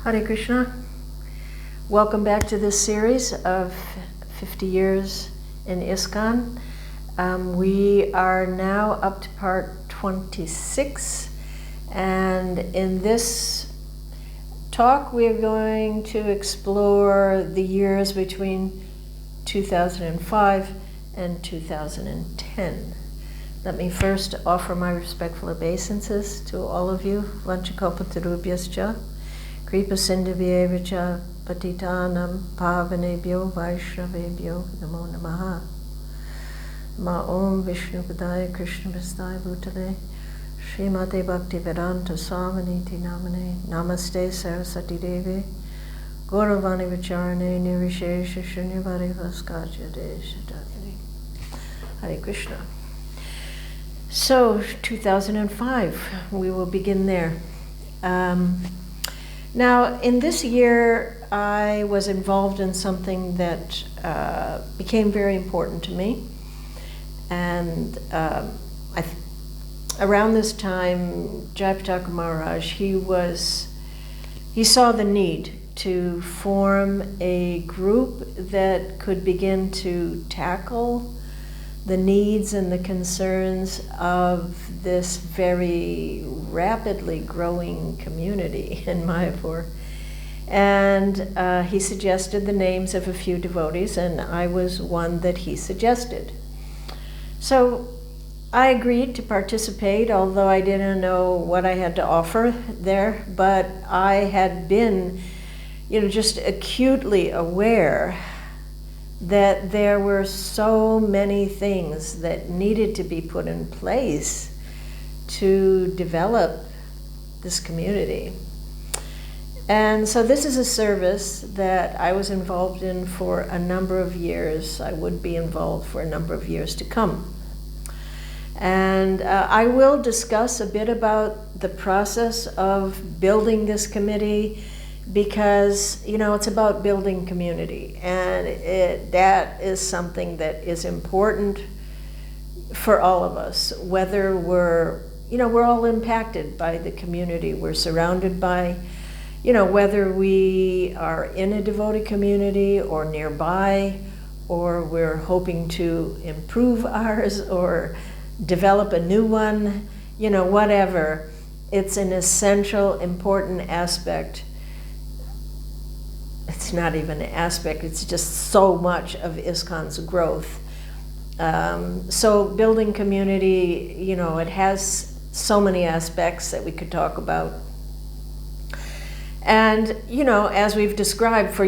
Hare Krishna. Welcome back to this series of 50 years in ISKCON. We are now up to part 26, and in this talk we are going to explore the years between 2005 and 2010. Let me first offer my respectful obeisances to all of you. Vanchakalpatarubhyascha, Kripa Sindhuvyevacha, Patitanam Pavanebhyo Vaishnavebhyo Namo Namaha. Ma Om Vishnu Padaya Krishna Prasthaya Bhutale Srimate Bhaktivedanta Swaminiti Namane Namaste Saraswati Devi Gauravani Vicharane Nirvishesha Shunyavadi Vaskaja Deshatagini. Hare Krishna. So, 2005, we will begin there. Now, in this year, I was involved in something that became very important to me. And around this time, Jayapataka Maharaj, he saw the need to form a group that could begin to tackle the needs and the concerns of this very rapidly growing community in Mayapur. And he suggested the names of a few devotees, and I was one that he suggested. So I agreed to participate, although I didn't know what I had to offer there, but I had been, just acutely aware that there were so many things that needed to be put in place to develop this community. And so this is a service that I was involved in for a number of years. I would be involved for a number of years to come. And I will discuss a bit about the process of building this committee, because it's about building community, and that is something that is important for all of us, whether we're all impacted by the community we're surrounded by, whether we are in a devotee community or nearby, or we're hoping to improve ours or develop a new one, whatever. It's an essential, important aspect. It's not even an aspect, it's just so much of ISKCON's growth. So building community, it has so many aspects that we could talk about. And, as we've described for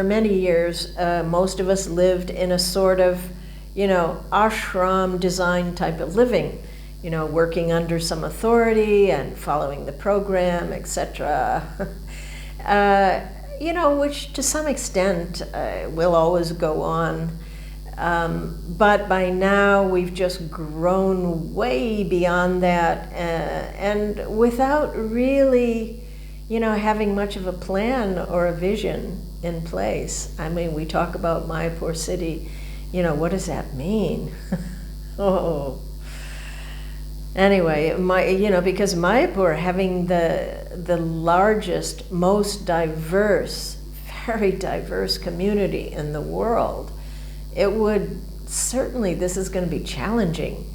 many years, most of us lived in a sort of, ashram design type of living, working under some authority and following the program, etc. Which to some extent will always go on. But by now we've just grown way beyond that, and without really, having much of a plan or a vision in place. I mean, we talk about Mayapur city, what does that mean? Oh. Anyway, because Mayapur, having the largest, most diverse, very diverse community in the world, it would certainly, this is going to be challenging,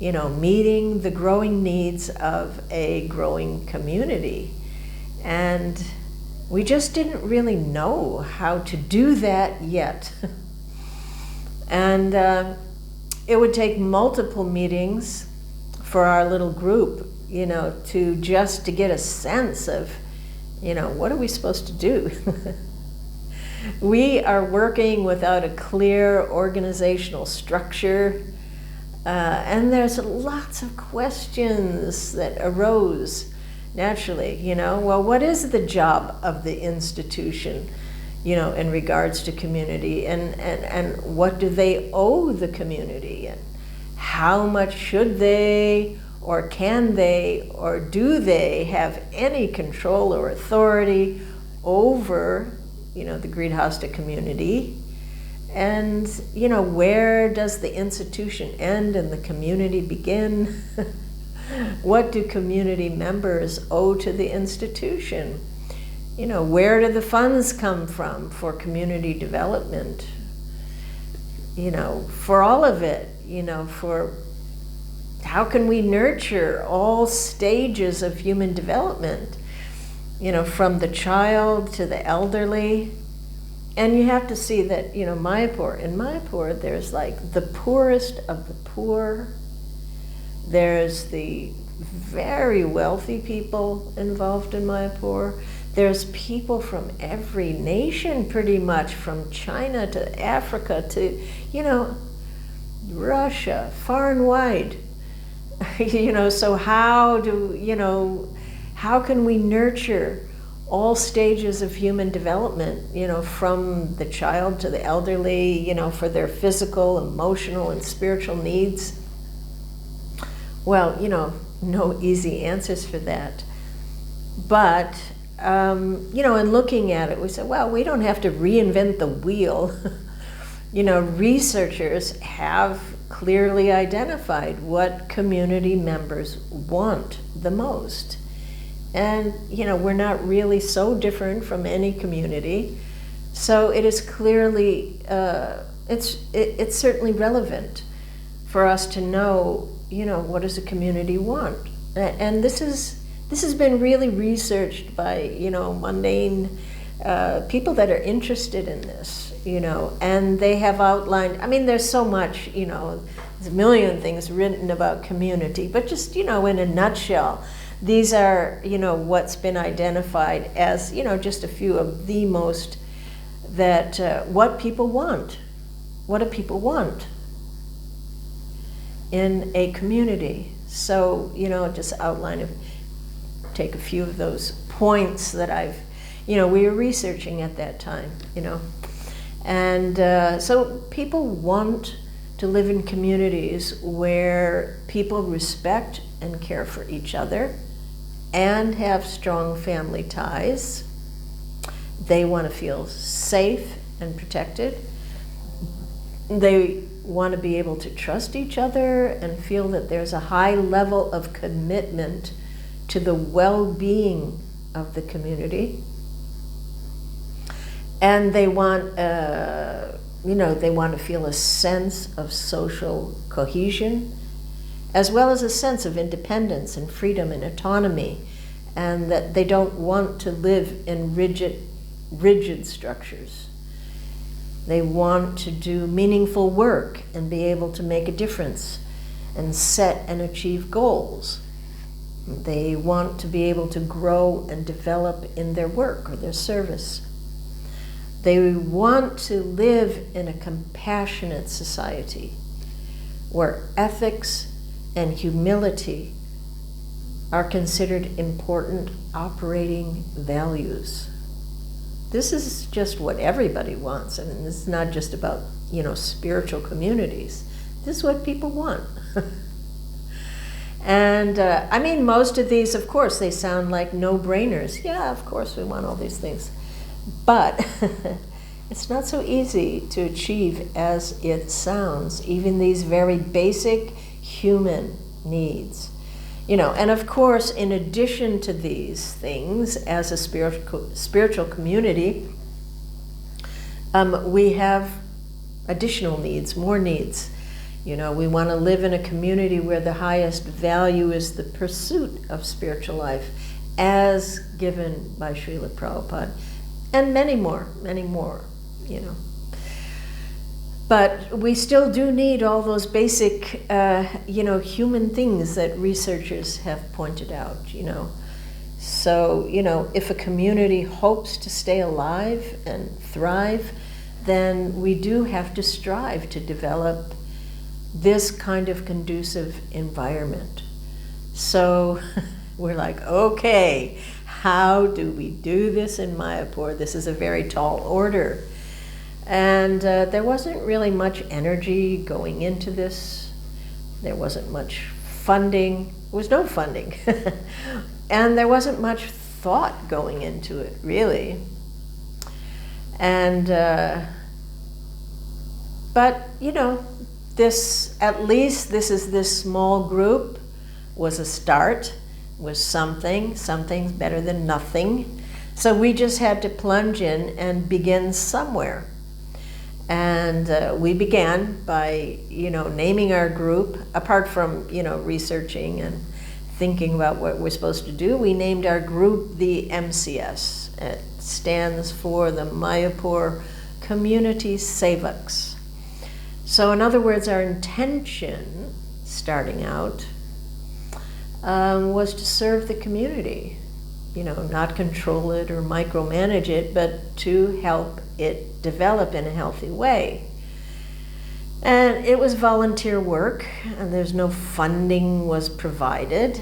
meeting the growing needs of a growing community. And we just didn't really know how to do that yet. And it would take multiple meetings for our little group, to get a sense of, what are we supposed to do? We are working without a clear organizational structure, and there's lots of questions that arose naturally, well, what is the job of the institution, in regards to community, and what do they owe the community, and how much should they, or can they, or do they have any control or authority over, the Grihastha community? And, where does the institution end and the community begin? What do community members owe to the institution? Where do the funds come from for community development? For all of it, for how can we nurture all stages of human development, from the child to the elderly. And you have to see that, in Mayapur, there's like the poorest of the poor. There's the very wealthy people involved in Mayapur. There's people from every nation, pretty much, from China to Africa to, Russia, far and wide. So how can we nurture all stages of human development, from the child to the elderly, for their physical, emotional, and spiritual needs? Well, no easy answers for that. But, in looking at it, we said, well, we don't have to reinvent the wheel. Researchers have clearly identified what community members want the most. And, we're not really so different from any community. So it is clearly, it's certainly relevant for us to know, what does a community want? And this has been really researched by, mundane people that are interested in this, and they have outlined, there's so much, there's a million things written about community, but just, in a nutshell, these are, what's been identified as, just a few of the most that, what people want. What do people want in a community? So, just take a few of those points that we were researching at that time, And so people want to live in communities where people respect and care for each other and have strong family ties. They want to feel safe and protected. They want to be able to trust each other and feel that there's a high level of commitment to the well-being of the community. And they want, they want to feel a sense of social cohesion, as well as a sense of independence and freedom and autonomy, and that they don't want to live in rigid structures. They want to do meaningful work and be able to make a difference and set and achieve goals. They want to be able to grow and develop in their work or their service. They want to live in a compassionate society where ethics and humility are considered important operating values. This is just what everybody wants. This is not just about, spiritual communities. This is what people want. And most of these, of course, they sound like no-brainers. Yeah, of course we want all these things. But it's not so easy to achieve as it sounds, even these very basic human needs. And of course, in addition to these things, as a spiritual community, we have additional needs, more needs. We want to live in a community where the highest value is the pursuit of spiritual life, as given by Srila Prabhupada, and many more, But we still do need all those basic, human things that researchers have pointed out, So, if a community hopes to stay alive and thrive, then we do have to strive to develop this kind of conducive environment. So we're like, okay, how do we do this in Mayapur? This is a very tall order. And there wasn't really much energy going into this. There wasn't much funding. There was no funding. And there wasn't much thought going into it, really. And, but, at least this small group was a start, was something. Something's better than nothing. So we just had to plunge in and begin somewhere. And we began by, naming our group. Apart from, researching and thinking about what we're supposed to do, we named our group the MCS. It stands for the Mayapur Community Sevaks. So in other words, our intention, starting out, was to serve the community. Not control it or micromanage it, but to help it develop in a healthy way. And it was volunteer work, and there's no funding was provided.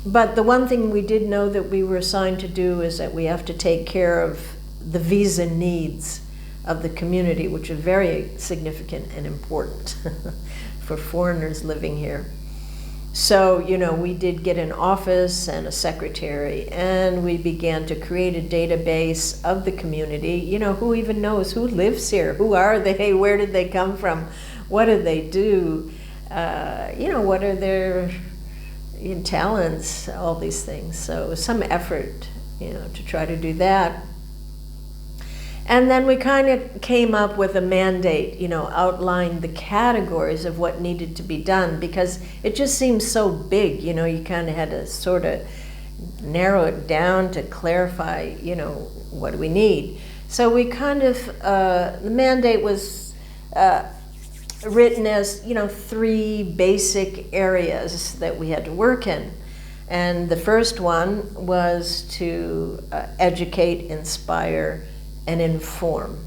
But the one thing we did know that we were assigned to do is that we have to take care of the visa needs of the community, which are very significant and important for foreigners living here. So, we did get an office and a secretary, and we began to create a database of the community. Who even knows who lives here? Who are they? Where did they come from? What do they do? What are their talents? All these things. So some effort, to try to do that. And then we kind of came up with a mandate, outlined the categories of what needed to be done, because it just seems so big, you kind of had to sort of narrow it down to clarify, what do we need. So we kind of, the mandate was written as, 3 basic areas that we had to work in. And the first one was to educate, inspire, and inform.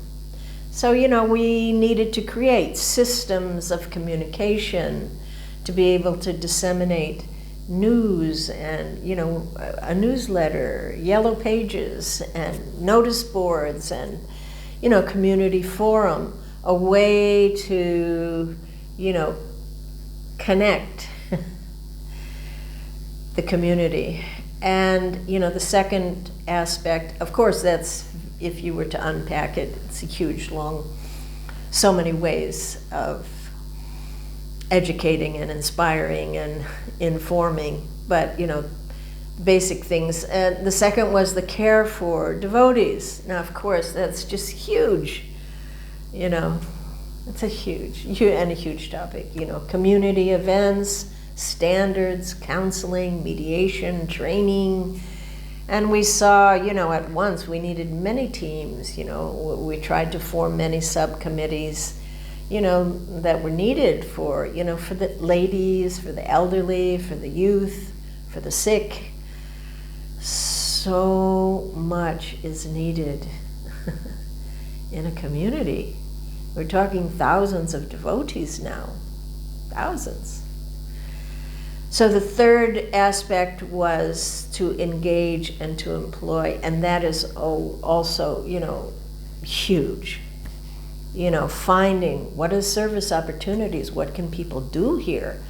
So, we needed to create systems of communication to be able to disseminate news and, a newsletter, yellow pages, and notice boards, and, community forum, a way to, connect the community. And, the second aspect, of course, that's, if you were to unpack it, it's a huge, long, so many ways of educating and inspiring and informing, but basic things. And the second was the care for devotees. Now, of course, that's just huge. It's a huge topic. Community events, standards, counseling, mediation, training. And we saw, at once we needed many teams. We tried to form many subcommittees, that were needed for, for the ladies, for the elderly, for the youth, for the sick. So much is needed in a community. We're talking thousands of devotees now, thousands. So the third aspect was to engage and to employ, and that is also, huge. Finding what are service opportunities, what can people do here?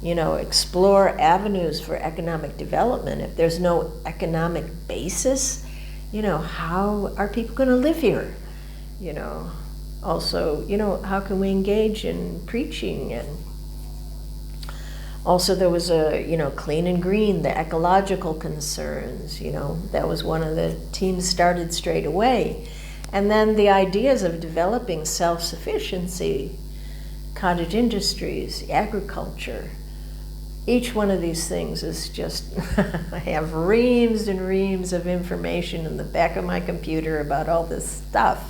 Explore avenues for economic development. If there's no economic basis, how are people going to live here? Also, how can we engage in preaching? And also there was clean and green, the ecological concerns, that was one of the teams started straight away. And then the ideas of developing self-sufficiency, cottage industries, agriculture. Each one of these things is just, I have reams and reams of information in the back of my computer about all this stuff.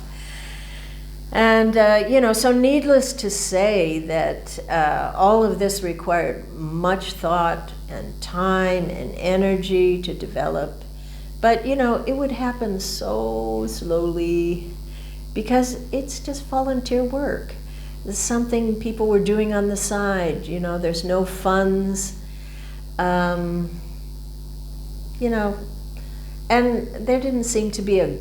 And, so needless to say that all of this required much thought and time and energy to develop. But, it would happen so slowly because it's just volunteer work. It's something people were doing on the side. There's no funds, and there didn't seem to be a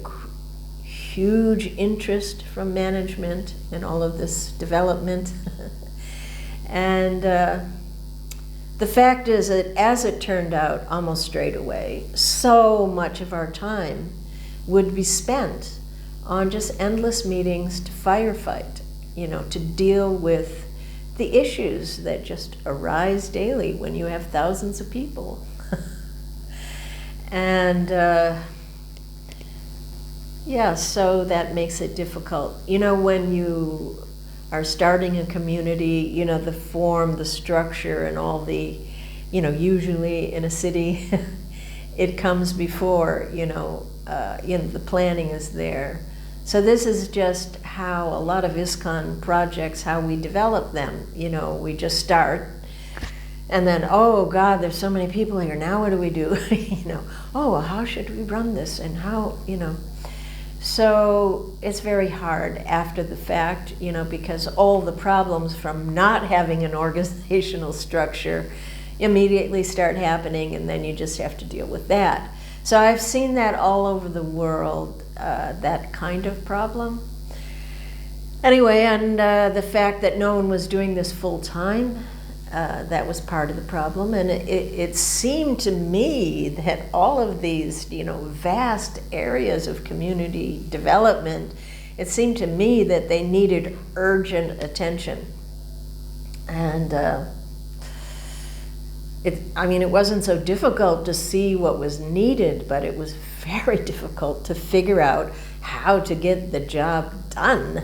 huge interest from management in all of this development. And the fact is that, as it turned out almost straight away, so much of our time would be spent on just endless meetings to firefight, to deal with the issues that just arise daily when you have thousands of people. And yeah, so that makes it difficult. You know, when you are starting a community, you know, the form, the structure, and all the, you know, usually in a city, it comes before, you know, the planning is there. So this is just how a lot of ISKCON projects, how we develop them. You know, we just start, and then, oh God, there's so many people here, now what do we do? You know, oh, well, how should we run this, and how, you know. So it's very hard after the fact, you know, because all the problems from not having an organizational structure immediately start happening, and then you just have to deal with that. So I've seen that all over the world, that kind of problem. Anyway, and the fact that no one was doing this full time, that was part of the problem. And it seemed to me that all of these, you know, vast areas of community development, it seemed to me that they needed urgent attention. And it wasn't so difficult to see what was needed, but it was very difficult to figure out how to get the job done.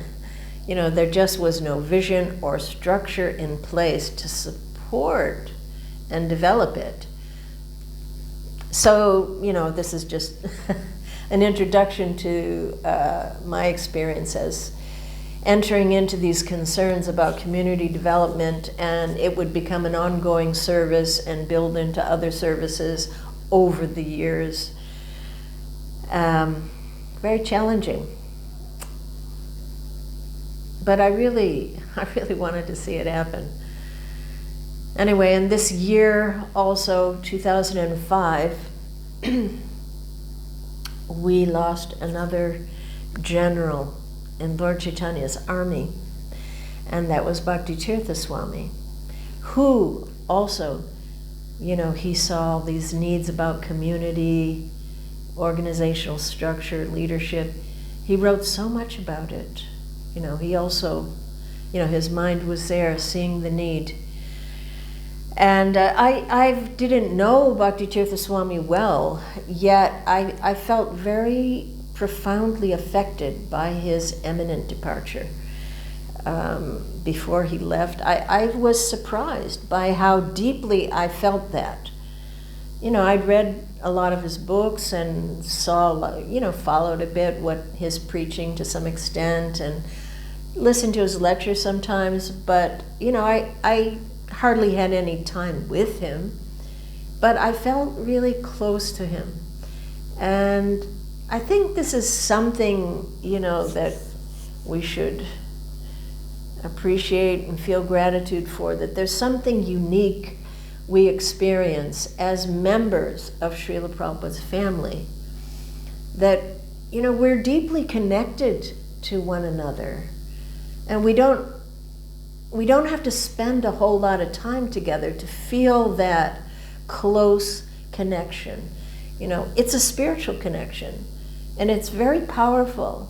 You know, there just was no vision or structure in place to support and develop it. So, you know, this is just an introduction to my experience as entering into these concerns about community development, and it would become an ongoing service and build into other services over the years. Very challenging. But I really wanted to see it happen. Anyway, and this year also, 2005, we lost another general in Lord Chaitanya's army, and that was Bhakti Tirtha Swami, who also, you know, he saw these needs about community, organizational structure, leadership. He wrote so much about it. You know, he also, you know, his mind was there, seeing the need. And I didn't know Bhakti Tirtha Swami well, yet I felt very profoundly affected by his imminent departure. Before he left, I was surprised by how deeply I felt that. You know, I'd read a lot of his books and saw, you know, followed a bit what his preaching to some extent, and listened to his lectures sometimes, but, you know, I hardly had any time with him, but I felt really close to him. And I think this is something, you know, that we should appreciate and feel gratitude for, that there's something unique we experience as members of Srila Prabhupada's family, that, you know, we're deeply connected to one another, and we don't have to spend a whole lot of time together to feel that close connection. You know, it's a spiritual connection, and it's very powerful.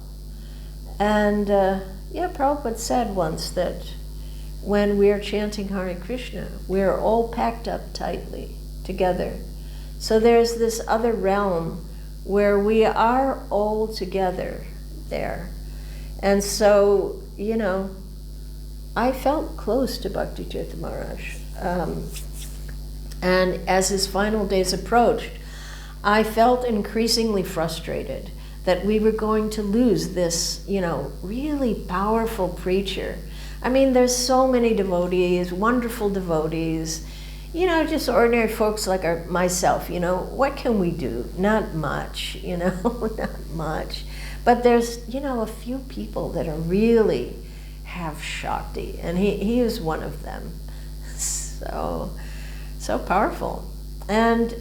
And Prabhupada said once that when we're chanting Hare Krishna, we're all packed up tightly together. So there's this other realm where we are all together there. And so, you know, I felt close to Bhakti Tirtha Maharaj. And as his final days approached, I felt increasingly frustrated that we were going to lose this, you know, really powerful preacher. I mean, there's so many devotees, wonderful devotees, you know, just ordinary folks like myself, you know, what can we do? Not much, you know, not much. But there's, you know, a few people that are really have Shakti, and he is one of them. So powerful. And,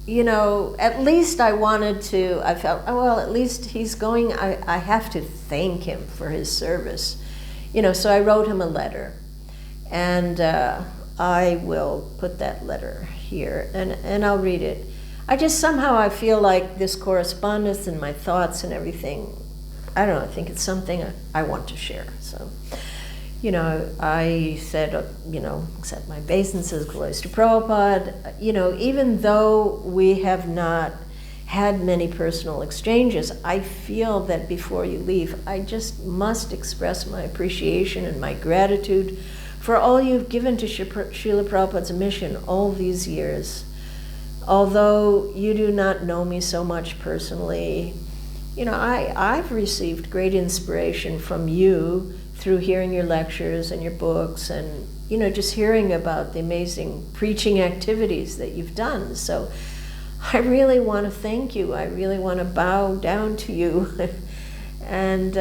you know, at least I felt, oh, well, at least he's going, I have to thank him for his service. You know, so I wrote him a letter, and I will put that letter here, and I'll read it. I feel like this correspondence and my thoughts and everything, I don't know, I think it's something I want to share. So, I said, accept my obeisances, glories to Prabhupada. Even though we have not had many personal exchanges, I feel that before you leave, I just must express my appreciation and my gratitude for all you've given to Srila Prabhupada's mission all these years. Although you do not know me so much personally, I've received great inspiration from you through hearing your lectures and your books and, just hearing about the amazing preaching activities that you've done. So I really want to thank you. I really want to bow down to you. And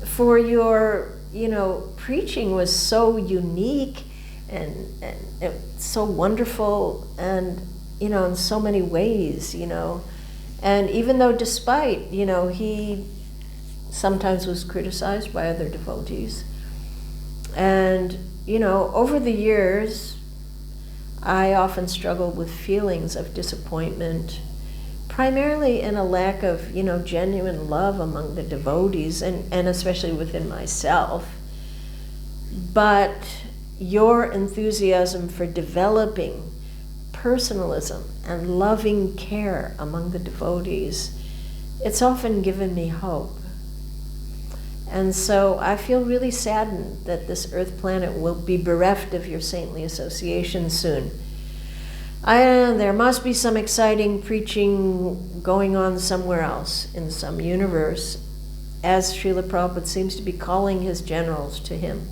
for your, preaching was so unique and so wonderful and, in so many ways, And even though despite, he sometimes was criticized by other devotees. And, over the years, I often struggled with feelings of disappointment, primarily in a lack of, genuine love among the devotees and especially within myself. But your enthusiasm for developing personalism and loving care among the devotees, it's often given me hope. And so I feel really saddened that this earth planet will be bereft of your saintly association soon. There must be some exciting preaching going on somewhere else in some universe, as Srila Prabhupada seems to be calling his generals to him.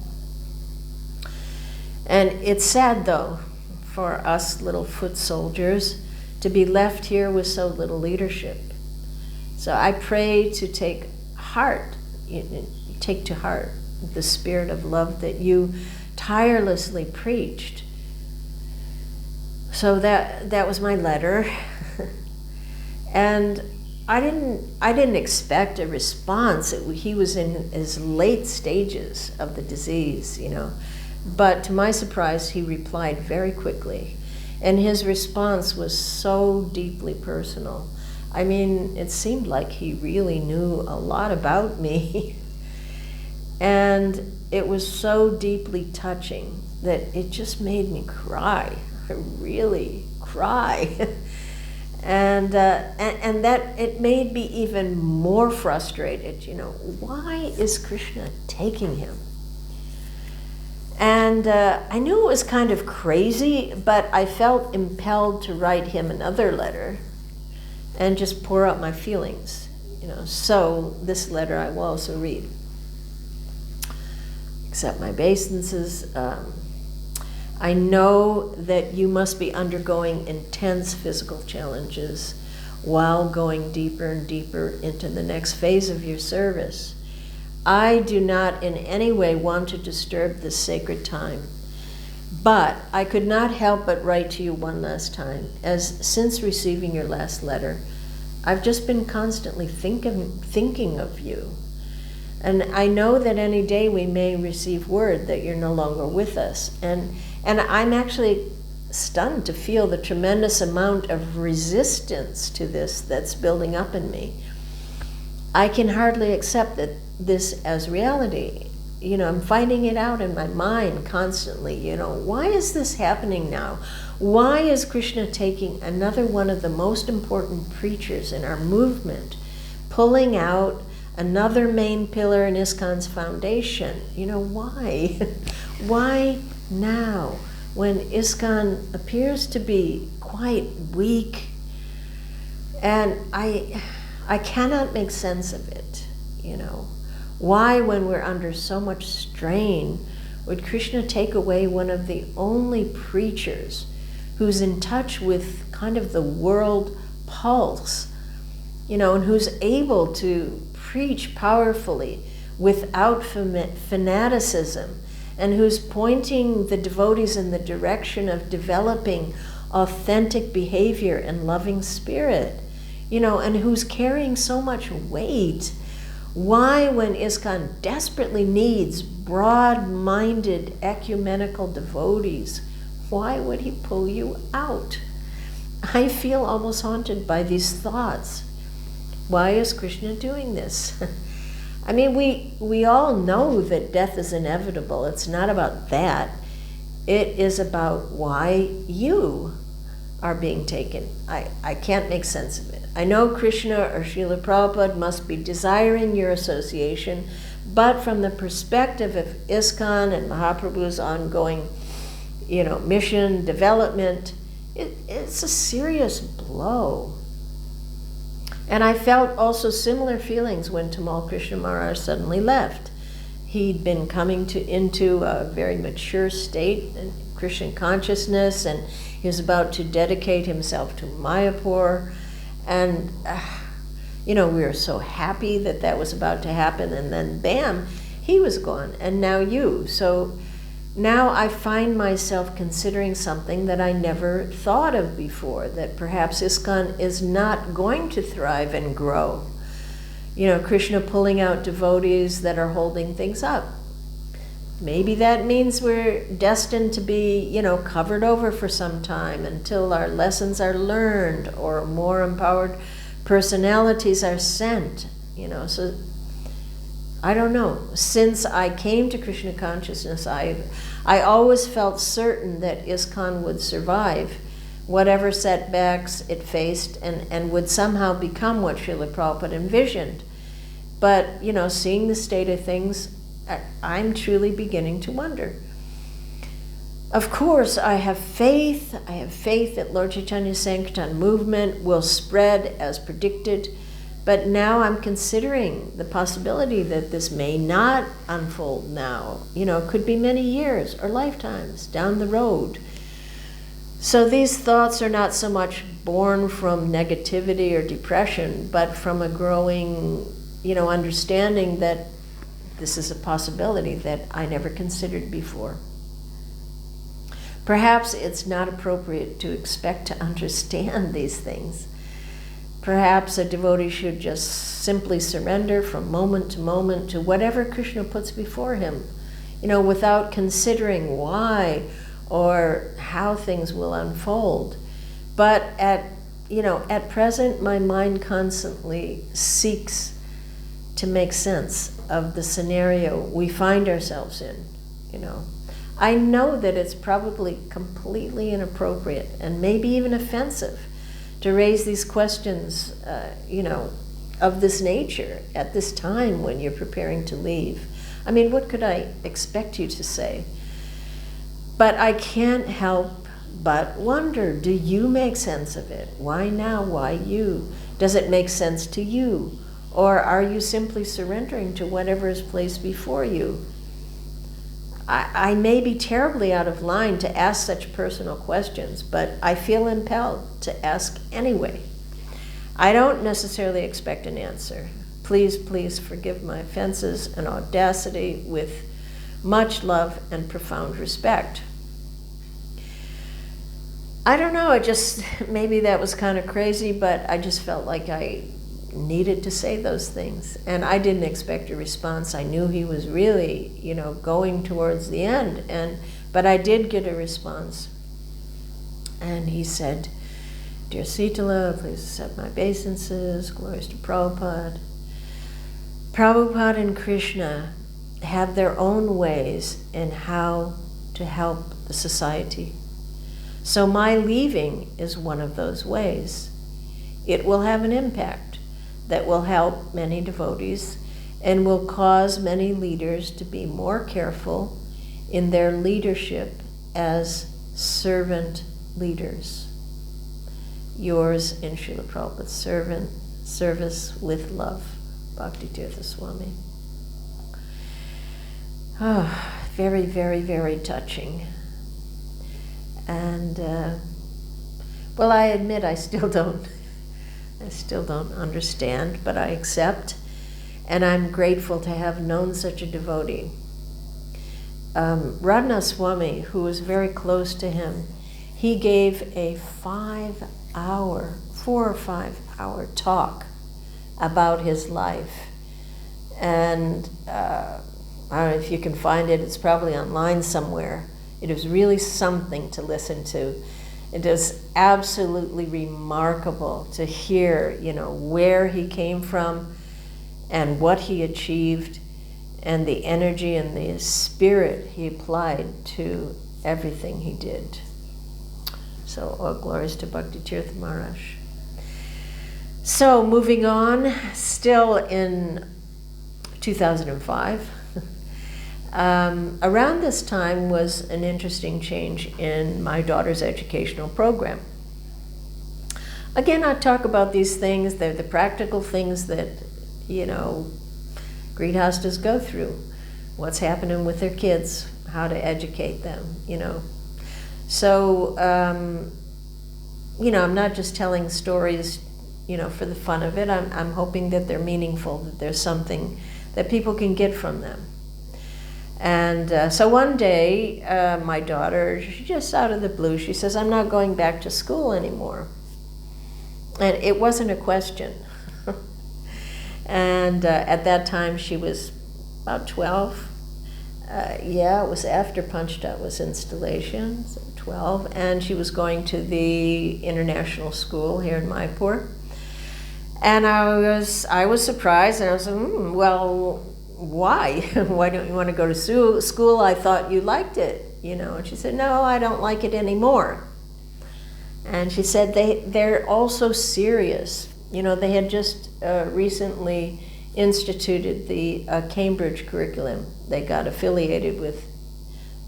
And it's sad, though, for us little foot soldiers to be left here with so little leadership. So I pray to take to heart the spirit of love that you tirelessly preached. So that was my letter. And I didn't expect a response. He was in his late stages of the disease, But to my surprise, he replied very quickly. And his response was so deeply personal. I mean, it seemed like he really knew a lot about me. And it was so deeply touching that it just made me cry. I really cry. And that it made me even more frustrated. Why is Krishna taking him? And I knew it was kind of crazy, but I felt impelled to write him another letter and just pour out my feelings. So this letter I will also read. Accept my obeisances. I know that you must be undergoing intense physical challenges while going deeper and deeper into the next phase of your service. I do not in any way want to disturb this sacred time, but I could not help but write to you one last time, as since receiving your last letter, I've just been constantly thinking of you. And I know that any day we may receive word that you're no longer with us. And I'm actually stunned to feel the tremendous amount of resistance to this that's building up in me. I can hardly accept this as reality. I'm finding it out in my mind constantly. Why is this happening now? Why is Krishna taking another one of the most important preachers in our movement, pulling out another main pillar in ISKCON's foundation? Why? Why now, when ISKCON appears to be quite weak? And I cannot make sense of it, Why, when we're under so much strain, would Krishna take away one of the only preachers who's in touch with kind of the world pulse, and who's able to preach powerfully without fanaticism, and who's pointing the devotees in the direction of developing authentic behavior and loving spirit, and who's carrying so much weight? Why, when ISKCON desperately needs broad-minded ecumenical devotees, why would he pull you out? I feel almost haunted by these thoughts. Why is Krishna doing this? I mean, we all know that death is inevitable. It's not about that. It is about why you are being taken. I can't make sense of it. I know Krishna or Srila Prabhupada must be desiring your association, but from the perspective of ISKCON and Mahaprabhu's ongoing, mission, development, it's a serious blow. And I felt also similar feelings when Tamal Krishna Maharaj suddenly left. He'd been coming into a very mature state in Christian consciousness, and he was about to dedicate himself to Mayapur. And, we were so happy that that was about to happen. And then, bam, he was gone. And now you. So now I find myself considering something that I never thought of before, that perhaps ISKCON is not going to thrive and grow. Krishna pulling out devotees that are holding things up. Maybe that means we're destined to be, covered over for some time until our lessons are learned or more empowered personalities are sent, so I don't know. Since I came to Krishna consciousness, I always felt certain that ISKCON would survive whatever setbacks it faced and would somehow become what Srila Prabhupada envisioned. But, seeing the state of things, I'm truly beginning to wonder. Of course, I have faith that Lord Chaitanya's Sankirtan movement will spread as predicted, but now I'm considering the possibility that this may not unfold now. It could be many years or lifetimes down the road. So these thoughts are not so much born from negativity or depression, but from a growing, understanding that this is a possibility that I never considered before. Perhaps it's not appropriate to expect to understand these things. Perhaps a devotee should just simply surrender from moment to moment to whatever Krishna puts before him, without considering why or how things will unfold. But at present, my mind constantly seeks to make sense of the scenario we find ourselves in, I know that it's probably completely inappropriate and maybe even offensive to raise these questions, of this nature at this time when you're preparing to leave. I mean, what could I expect you to say? But I can't help but wonder, do you make sense of it? Why now? Why you? Does it make sense to you? Or are you simply surrendering to whatever is placed before you? I may be terribly out of line to ask such personal questions, but I feel impelled to ask anyway. I don't necessarily expect an answer. Please forgive my offenses and audacity with much love and profound respect. I don't know, maybe that was kind of crazy, but I just felt like I needed to say those things. And I didn't expect a response. I knew he was really, going towards the end. But I did get a response. And he said, "Dear Sitala, please accept my obeisances. Glories to Prabhupada." Prabhupada and Krishna have their own ways in how to help the society. So my leaving is one of those ways. It will have an impact that will help many devotees and will cause many leaders to be more careful in their leadership as servant leaders. Yours in Srila Prabhupada's service with love, Bhakti Tirtha Swami. Oh, very, very, very touching. And, I admit I still don't understand, but I accept, and I'm grateful to have known such a devotee. Radhanath Swami, who was very close to him, he gave a 4 or 5 hour talk about his life. And I don't know if you can find it, it's probably online somewhere. It was really something to listen to. It is absolutely remarkable to hear, where he came from and what he achieved and the energy and the spirit he applied to everything he did. So all glories to Bhakti Tirtha Maharaj. So moving on, still in 2005, around this time was an interesting change in my daughter's educational program. Again, I talk about these things, they're the practical things that, Grihastas go through. What's happening with their kids, how to educate them, So, I'm not just telling stories, for the fun of it. I'm hoping that they're meaningful, that there's something that people can get from them. And so one day, my daughter, she just out of the blue, she says, I'm not going back to school anymore. And it wasn't a question. And at that time, she was about 12. It was after Panchtatva's installation, so 12. And she was going to the international school here in Mayapur. And I was surprised, and I was like, well, why? Why don't you want to go to school? I thought you liked it, And she said, no, I don't like it anymore. And she said they're also serious. They had just recently instituted the Cambridge curriculum. They got affiliated with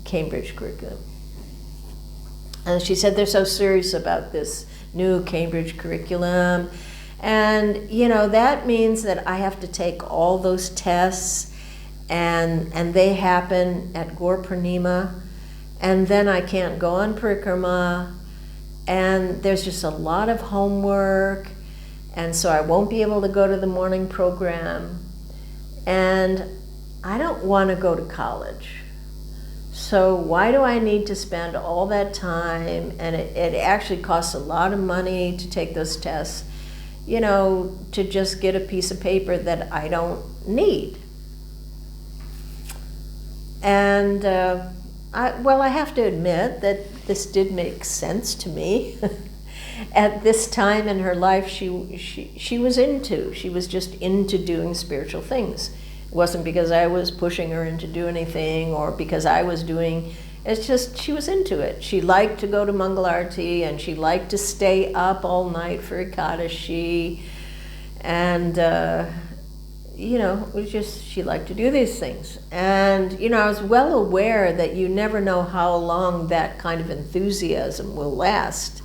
Cambridge curriculum. And she said they're so serious about this new Cambridge curriculum. And, that means that I have to take all those tests, and they happen at Gaur Purnima, and then I can't go on parikrama, and there's just a lot of homework, and so I won't be able to go to the morning program, and I don't want to go to college. So why do I need to spend all that time, and it actually costs a lot of money to take those tests, to just get a piece of paper that I don't need. And I have to admit that this did make sense to me. At this time in her life, she was just into doing spiritual things. It wasn't because I was pushing her into do anything or because I was doing. It's just she was into it. She liked to go to Mangalarti, and she liked to stay up all night for Ekadashi. And, it was just, she liked to do these things. And, I was well aware that you never know how long that kind of enthusiasm will last.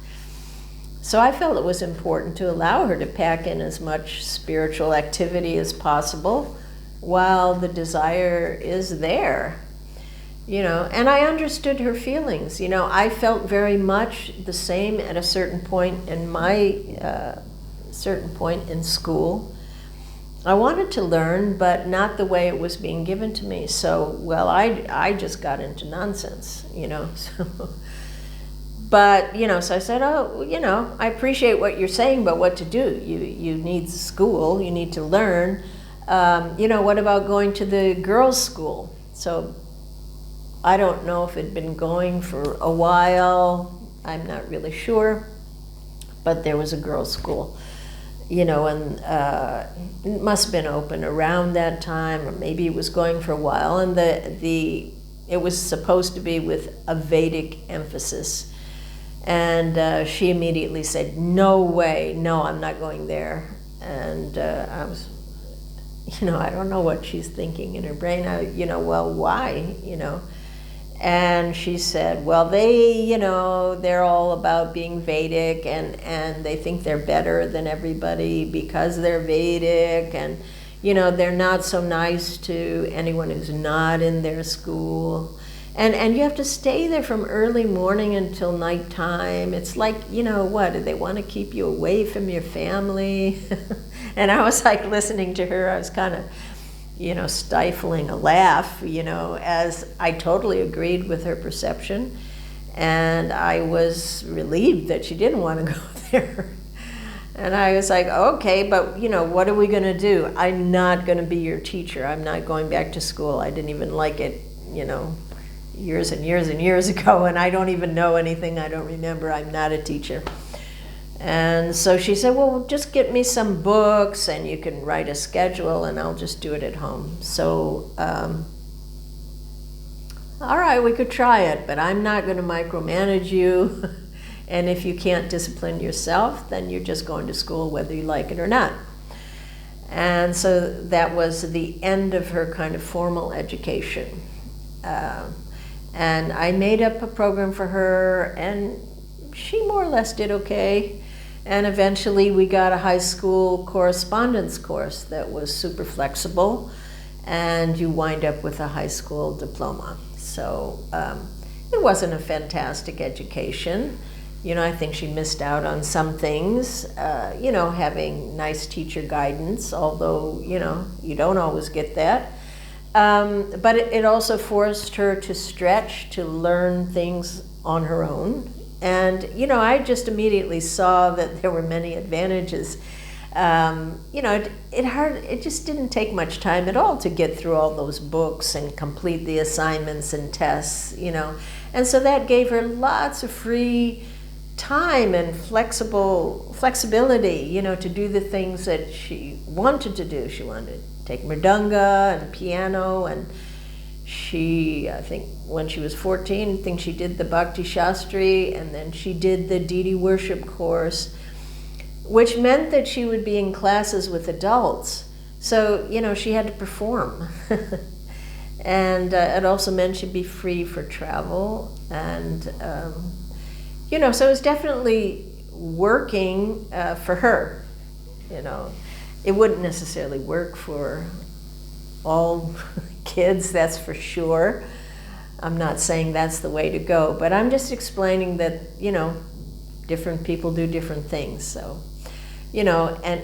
So I felt it was important to allow her to pack in as much spiritual activity as possible while the desire is there. And I understood her feelings. I felt very much the same at a certain point in school. I wanted to learn, but not the way it was being given to me. So, I just got into nonsense, So, but, so I said, I appreciate what you're saying, but what to do? You need school, you need to learn. What about going to the girls' school? So, I don't know if it'd been going for a while. I'm not really sure. But there was a girls' school, and it must have been open around that time, or maybe it was going for a while. And it was supposed to be with a Vedic emphasis. And she immediately said, no way, no, I'm not going there. And I was, I don't know what she's thinking in her brain. Why, And she said, they're all about being Vedic, and they think they're better than everybody because they're Vedic, and, they're not so nice to anyone who's not in their school. And you have to stay there from early morning until nighttime. It's like, what, do they want to keep you away from your family? And I was like listening to her, I was kind of, stifling a laugh, as I totally agreed with her perception. And I was relieved that she didn't want to go there. And I was like, okay, but, what are we going to do? I'm not going to be your teacher. I'm not going back to school. I didn't even like it, years and years and years ago, and I don't even know anything. I don't remember. I'm not a teacher. And so she said, well, just get me some books and you can write a schedule and I'll just do it at home. So, all right, we could try it, but I'm not going to micromanage you. And if you can't discipline yourself, then you're just going to school whether you like it or not. And so that was the end of her kind of formal education. And I made up a program for her, and she more or less did okay. And eventually we got a high school correspondence course that was super flexible, and you wind up with a high school diploma. So it wasn't a fantastic education. You know, I think she missed out on some things, you know, having nice teacher guidance, although, you know, you don't always get that. But it also forced her to stretch, to learn things on her own. And, you know, I just immediately saw that there were many advantages. You know, it just didn't take much time at all to get through all those books and complete the assignments and tests, you know. And so that gave her lots of free time and flexibility, you know, to do the things that she wanted to do. She wanted to take mridanga and piano, and she, I think when she was 14, I think she did the Bhakti Shastri, and then she did the Deity worship course, which meant that she would be in classes with adults. So, you know, she had to perform. And it also meant she'd be free for travel. And, you know, so it was definitely working for her. You know, it wouldn't necessarily work for all kids, that's for sure. I'm not saying that's the way to go, but I'm just explaining that, you know, different people do different things. So, you know, and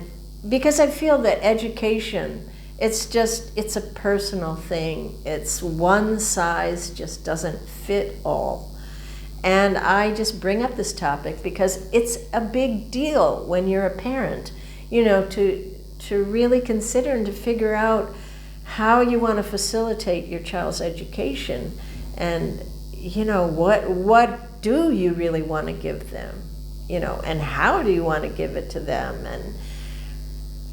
because I feel that education, it's a personal thing. It's one size just doesn't fit all. And I just bring up this topic because it's a big deal when you're a parent, you know, to really consider and to figure out how you want to facilitate your child's education, and, you know, what do you really want to give them, you know, and how do you want to give it to them. And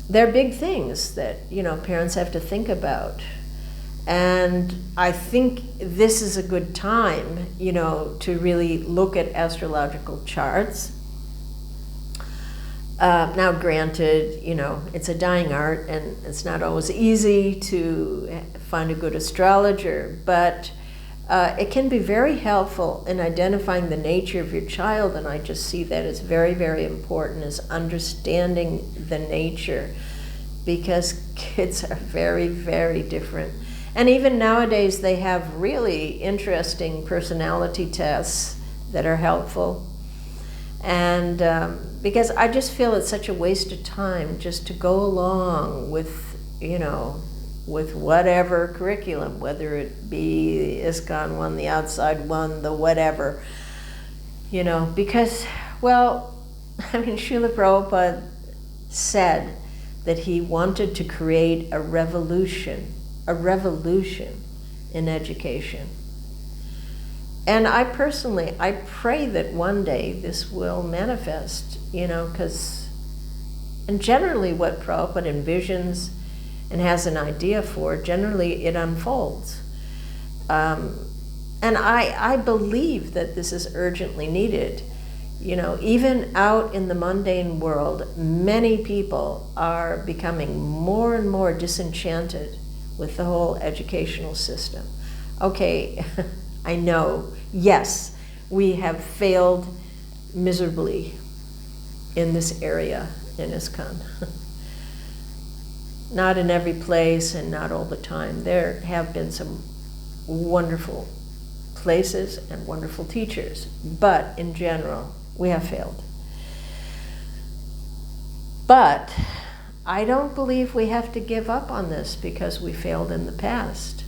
they're big things that, you know, parents have to think about. And I think this is a good time, you know, to really look at astrological charts. Now, granted, you know, it's a dying art, and it's not always easy to find a good astrologer, but it can be very helpful in identifying the nature of your child, and I just see that as very, very important, is understanding the nature, because kids are very, very different. And even nowadays, they have really interesting personality tests that are helpful. And because I just feel it's such a waste of time just to go along with, you know, with whatever curriculum, whether it be the ISKCON one, the outside one, the whatever, you know, because, well, I mean, Srila Prabhupada said that he wanted to create a revolution in education. And I personally, I pray that one day this will manifest, you know, because, and generally what Prabhupada envisions and has an idea for, generally it unfolds. And I believe that this is urgently needed. You know, even out in the mundane world, many people are becoming more and more disenchanted with the whole educational system. Okay, I know, yes, we have failed miserably in this area in ISKCON. Not in every place and not all the time. There have been some wonderful places and wonderful teachers, but in general, we have failed. But I don't believe we have to give up on this because we failed in the past.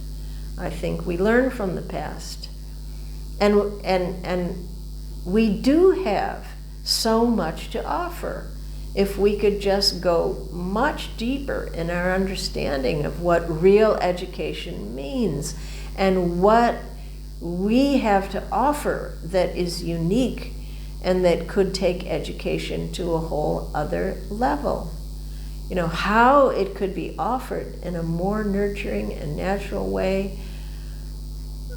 I think we learn from the past. And we do have so much to offer if we could just go much deeper in our understanding of what real education means and what we have to offer that is unique and that could take education to a whole other level. You know, how it could be offered in a more nurturing and natural way.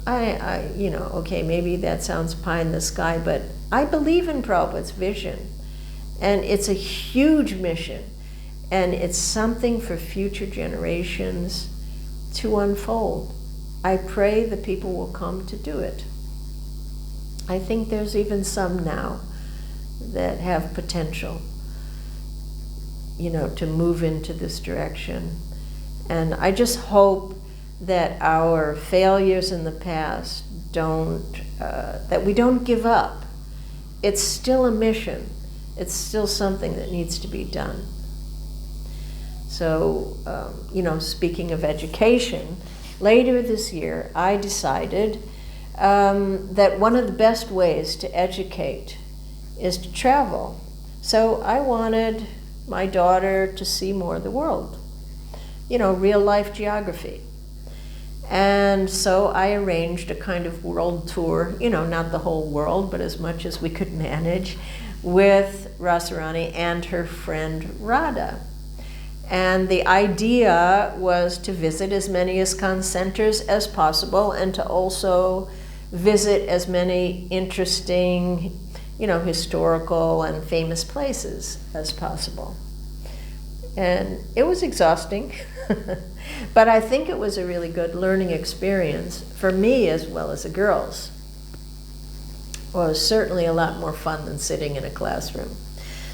You know, okay, maybe that sounds pie in the sky, but I believe in Prabhupada's vision. And it's a huge mission. And it's something for future generations to unfold. I pray the people will come to do it. I think there's even some now that have potential, you know, to move into this direction. And I just hope that our failures in the past that we don't give up. It's still a mission. It's still something that needs to be done. So, you know, speaking of education, later this year I decided that one of the best ways to educate is to travel. So I wanted my daughter to see more of the world, you know, real life geography. And so I arranged a kind of world tour, you know, not the whole world, but as much as we could manage, with Rasarani and her friend Radha. And the idea was to visit as many ISKCON centers as possible and to also visit as many interesting, you know, historical and famous places as possible. And it was exhausting, but I think it was a really good learning experience for me as well as the girls. Well, it was certainly a lot more fun than sitting in a classroom.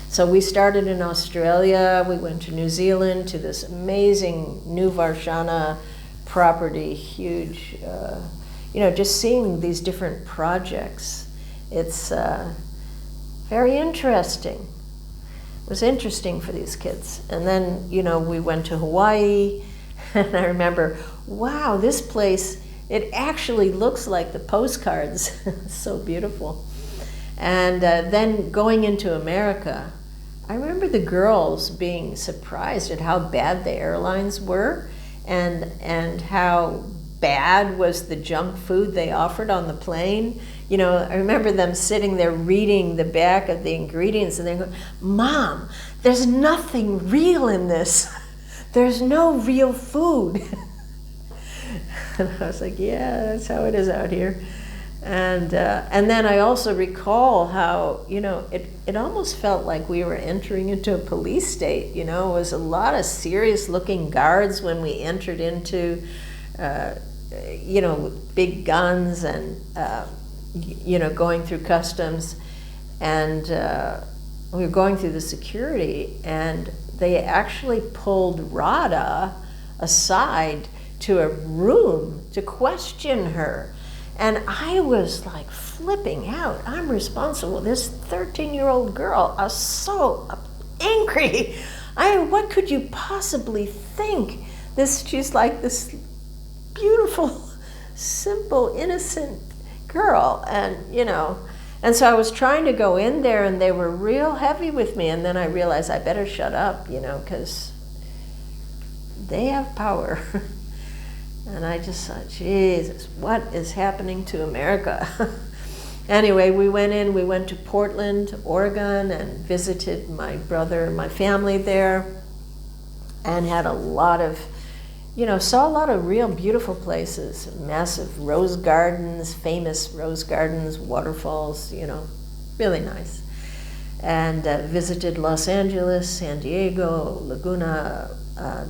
So we started in Australia, we went to New Zealand, to this amazing New Varshana property, huge, you know, just seeing these different projects. It's very interesting. It was interesting for these kids. And then, you know, we went to Hawaii, and I remember, wow, this place, it actually looks like the postcards. It's so beautiful. And then going into America, I remember the girls being surprised at how bad the airlines were and how bad was the junk food they offered on the plane. You know, I remember them sitting there reading the back of the ingredients and they go, "Mom, there's nothing real in this. There's no real food." And I was like, yeah, that's how it is out here. And then I also recall how, you know, it almost felt like we were entering into a police state. You know, it was a lot of serious looking guards when we entered into, you know, with big guns and, you know, going through customs. And we were going through the security, and they actually pulled Radha aside to a room to question her. And I was like flipping out. I'm responsible. This 13-year-old girl, I was so angry. What could you possibly think? She's like this beautiful, simple, innocent girl. And, you know, and so I was trying to go in there and they were real heavy with me. And then I realized I better shut up, you know, because they have power. And I just thought, Jesus, what is happening to America? Anyway, we went to Portland, Oregon, and visited my brother and my family there, and had a lot of, you know, saw a lot of real beautiful places, massive rose gardens, famous rose gardens, waterfalls, you know, really nice. And visited Los Angeles, San Diego, Laguna,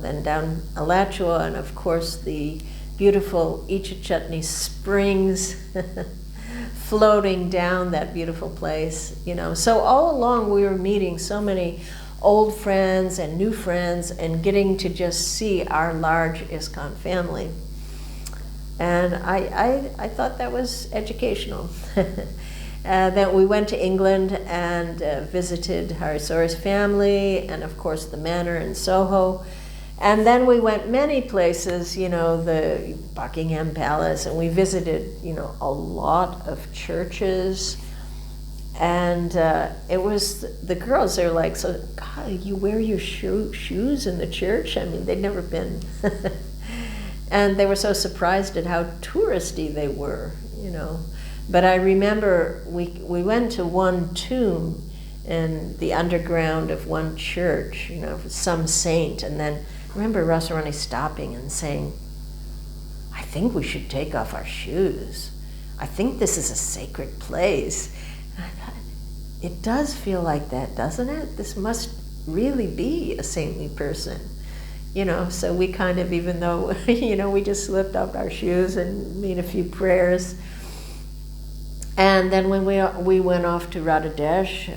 then down Alachua, and of course the beautiful Ichachutney Springs floating down that beautiful place, you know. So all along we were meeting so many old friends and new friends and getting to just see our large ISKCON family. And I thought that was educational. Then we went to England and visited Harisori's family and of course the manor in Soho. And then we went many places, you know, the Buckingham Palace, and we visited, you know, a lot of churches. And it was, the girls, they're like, "So, God, you wear your shoes in the church?" I mean, they'd never been. And they were so surprised at how touristy they were, you know. But I remember we went to one tomb in the underground of one church, you know, some saint, and then I remember Rasarani stopping and saying, I think we should take off our shoes. I think this is a sacred place. And I thought, it does feel like that, doesn't it? This must really be a saintly person. You know, so we kind of, even though, you know, we just slipped off our shoes and made a few prayers. And then when we went off to Radhadesh,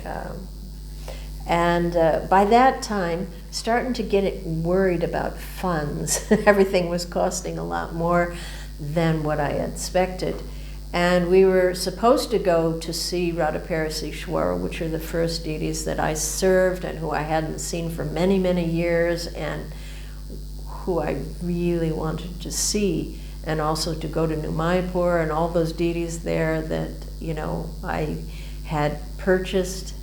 and by that time, starting to get worried about funds. Everything was costing a lot more than what I had expected. And we were supposed to go to see Radhaparasishwara, which are the first deities that I served and who I hadn't seen for many, many years, and who I really wanted to see, and also to go to New Mayapur and all those deities there that, you know, I had purchased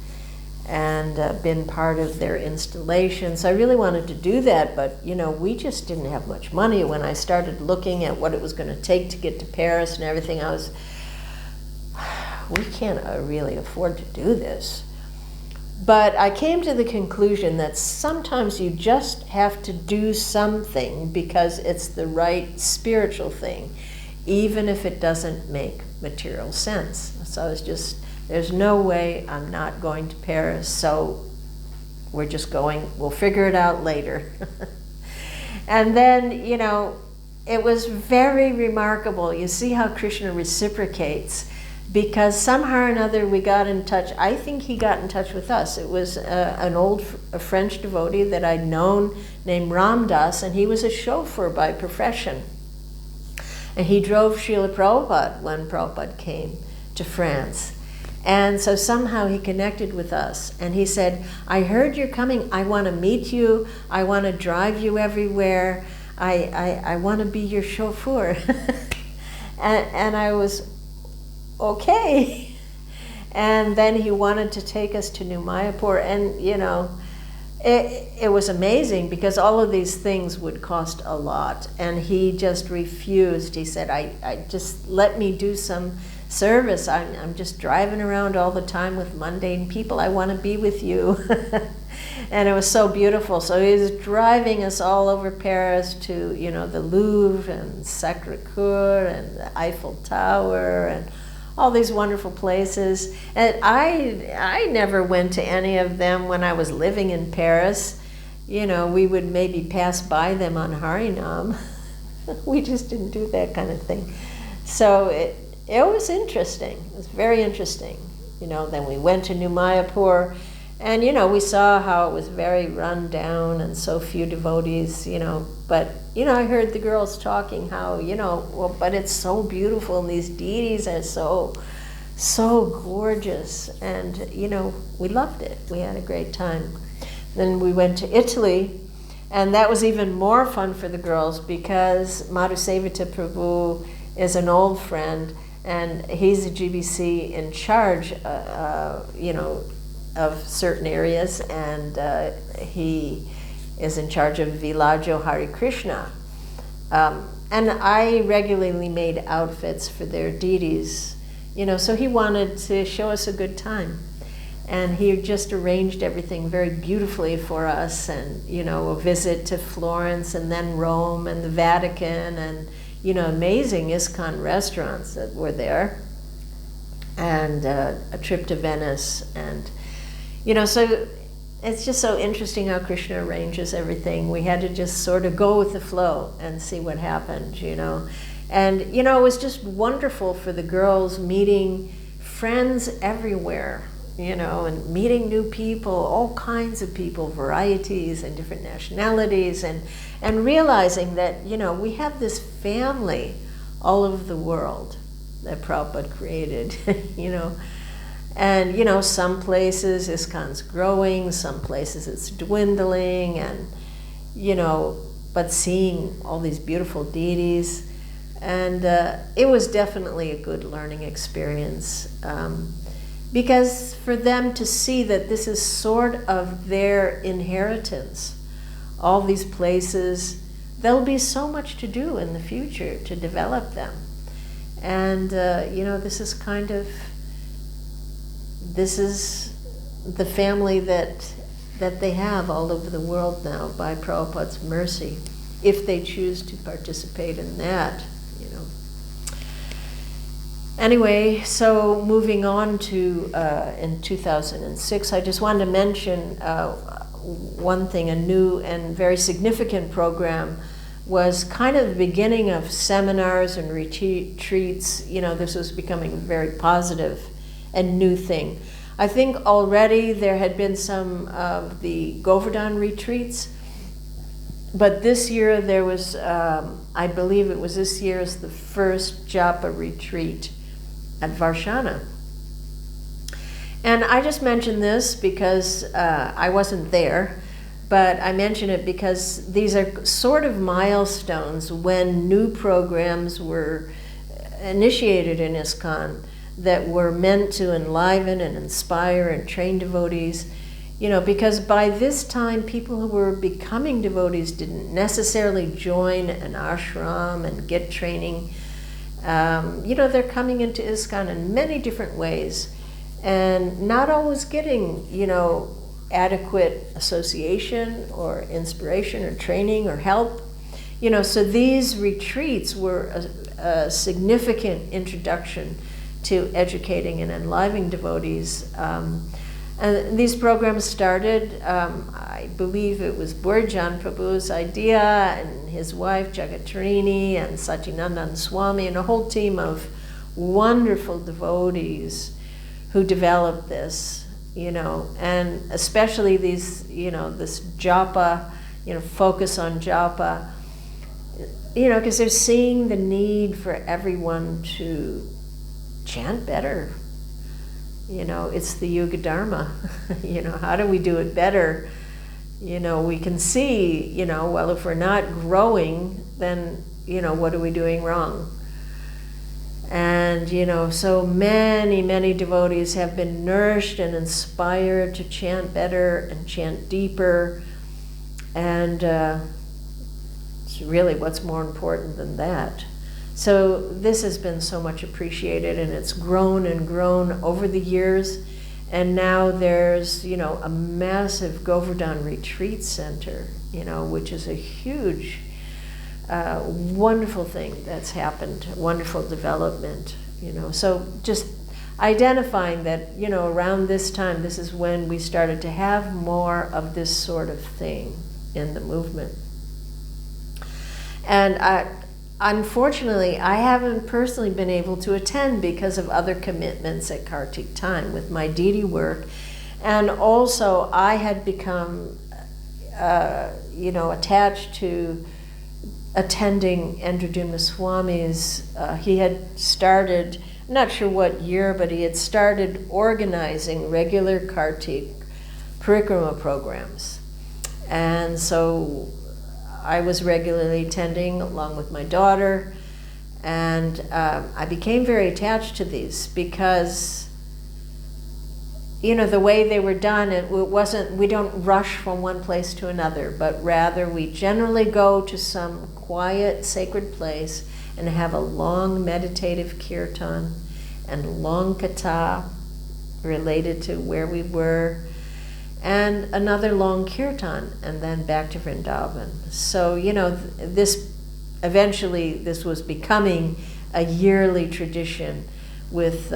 and been part of their installations. I really wanted to do that, but, you know, we just didn't have much money. When I started looking at what it was going to take to get to Paris and everything, we can't really afford to do this. But I came to the conclusion that sometimes you just have to do something because it's the right spiritual thing, even if it doesn't make material sense. So I was just, there's no way I'm not going to Paris, so we're just going, we'll figure it out later. And then, you know, it was very remarkable. You see how Krishna reciprocates, because somehow or another we got in touch. I think he got in touch with us. It was a French devotee that I'd known named Ram Das, and he was a chauffeur by profession. And he drove Srila Prabhupada when Prabhupada came to France. And so somehow he connected with us, and he said, I heard you're coming, I want to meet you, I want to drive you everywhere, I want to be your chauffeur. and I was, okay. And then he wanted to take us to New Mayapur, and, you know, it was amazing because all of these things would cost a lot, and he just refused. He said, I just let me do some service. I'm just driving around all the time with mundane people. I want to be with you. And it was so beautiful. So he was driving us all over Paris to, you know, the Louvre and Sacré-Cœur and the Eiffel Tower and all these wonderful places. And I never went to any of them when I was living in Paris. You know, we would maybe pass by them on Harinam. We just didn't do that kind of thing. So it was interesting. It was very interesting. You know, then we went to New Mayapur, and, you know, we saw how it was very run down and so few devotees, you know. But, you know, I heard the girls talking how, you know, well, but it's so beautiful, and these deities are so gorgeous. And, you know, we loved it. We had a great time. Then we went to Italy, and that was even more fun for the girls because Madhusevita Prabhu is an old friend, and he's a GBC in charge, you know, of certain areas, and he is in charge of Villaggio Hare Krishna. And I regularly made outfits for their deities, you know, so he wanted to show us a good time. And he just arranged everything very beautifully for us, and, you know, a visit to Florence and then Rome and the Vatican, and, you know, amazing ISKCON restaurants that were there, and a trip to Venice. And, you know, so it's just so interesting how Krishna arranges everything. We had to just sort of go with the flow and see what happened, you know. And, you know, it was just wonderful for the girls meeting friends everywhere, you know, and meeting new people, all kinds of people, varieties and different nationalities, and realizing that, you know, we have this family all over the world that Prabhupada created, you know. And, you know, some places ISKCON's growing, some places it's dwindling, and, you know, but seeing all these beautiful deities. And it was definitely a good learning experience, because for them to see that this is sort of their inheritance, all these places, there'll be so much to do in the future to develop them. And, this is the family that they have all over the world now by Prabhupada's mercy, if they choose to participate in that. Anyway, so moving on to in 2006, I just wanted to mention one thing. A new and very significant program was kind of the beginning of seminars and retreats. This was becoming a very positive and new thing. I think already there had been some of the Govardhan retreats, but this year there was, I believe it was this year's the first Japa retreat at Varshana. And I just mentioned this because I wasn't there, but I mention it because these are sort of milestones when new programs were initiated in ISKCON that were meant to enliven and inspire and train devotees. Because by this time, people who were becoming devotees didn't necessarily join an ashram and get training. They're coming into ISKCON in many different ways and not always getting, adequate association or inspiration or training or help. So these retreats were a significant introduction to educating and enlivening devotees. And these programs started, I believe it was Burjan Prabhu's idea, and his wife Jagatarini and Satyanandan Swami and a whole team of wonderful devotees who developed this, and especially these, this japa, focus on japa, because they're seeing the need for everyone to chant better. It's the Yuga Dharma. How do we do it better? We can see, well, if we're not growing, then, what are we doing wrong? And, so many devotees have been nourished and inspired to chant better and chant deeper. And it's really what's more important than that. So this has been so much appreciated, and it's grown and grown over the years. And now there's, a massive Govardhan Retreat Center, which is a huge, wonderful thing that's happened, wonderful development, So just identifying that, around this time, this is when we started to have more of this sort of thing in the movement. And unfortunately, I haven't personally been able to attend because of other commitments at Kartik time with my deity work. And also, I had become, attached to attending Endraduma Swami's. He had started, I'm not sure what year, but he had started organizing regular Kartik Parikrama programs. And so I was regularly attending along with my daughter, and I became very attached to these because, the way they were done, it wasn't, we don't rush from one place to another, but rather we generally go to some quiet, sacred place and have a long meditative kirtan and long katha related to where we were, and another long kirtan, and then back to Vrindavan. So, this was becoming a yearly tradition with,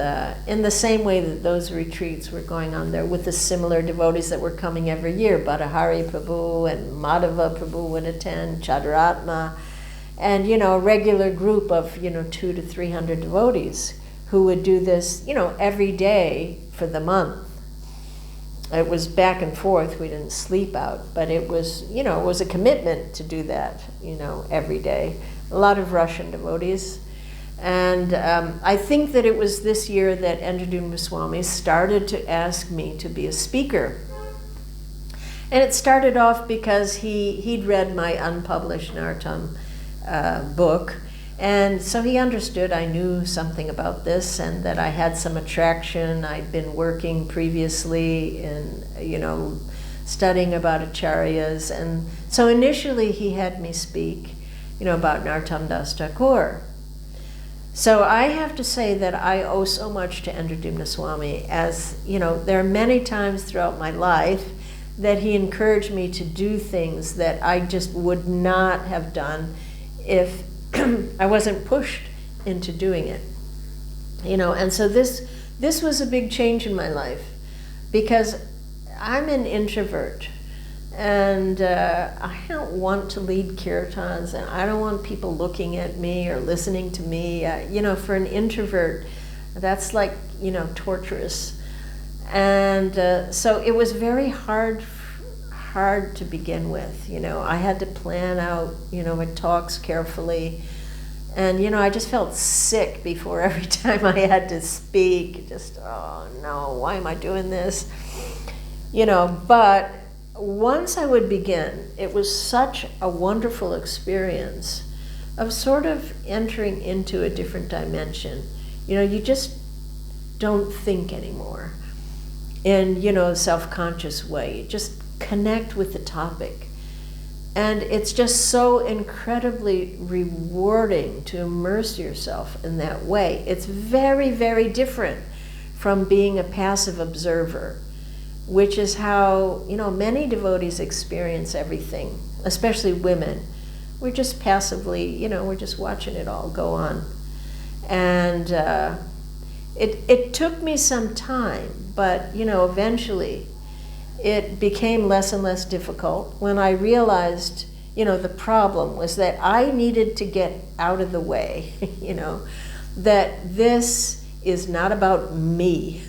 in the same way that those retreats were going on there with the similar devotees that were coming every year. Bhattahari Prabhu and Madhava Prabhu would attend, Chadaratma, and, a regular group of, 200 to 300 devotees who would do this, every day for the month. It was back and forth. We didn't sleep out, but it was, it was a commitment to do that, every day. A lot of Russian devotees. And I think that it was this year that Endraduma Swami started to ask me to be a speaker. And it started off because he'd read my unpublished Narottam book. And so he understood I knew something about this and that I had some attraction. I'd been working previously in, studying about acharyas. And so initially he had me speak, about Narottam Das Thakur. So I have to say that I owe so much to Indradyumna Swami. As you know, there are many times throughout my life that he encouraged me to do things that I just would not have done if I wasn't pushed into doing it. You know, and so this was a big change in my life, because I'm an introvert, and I don't want to lead kirtans, and I don't want people looking at me or listening to me. You know, for an introvert, that's like, you know, torturous. And so it was very hard to begin with. You know, I had to plan out, you know, my talks carefully. And, you know, I just felt sick before every time I had to speak. Just, oh no, why am I doing this? You know, but once I would begin, it was such a wonderful experience of sort of entering into a different dimension. You know, you just don't think anymore in, you know, a self-conscious way. You just connect with the topic. And it's just so incredibly rewarding to immerse yourself in that way. It's very, very different from being a passive observer, which is how, you know, many devotees experience everything, especially women. We're just passively, you know, we're just watching it all go on. And it took me some time, but, you know, eventually it became less and less difficult when I realized, you know, the problem was that I needed to get out of the way, you know, that this is not about me.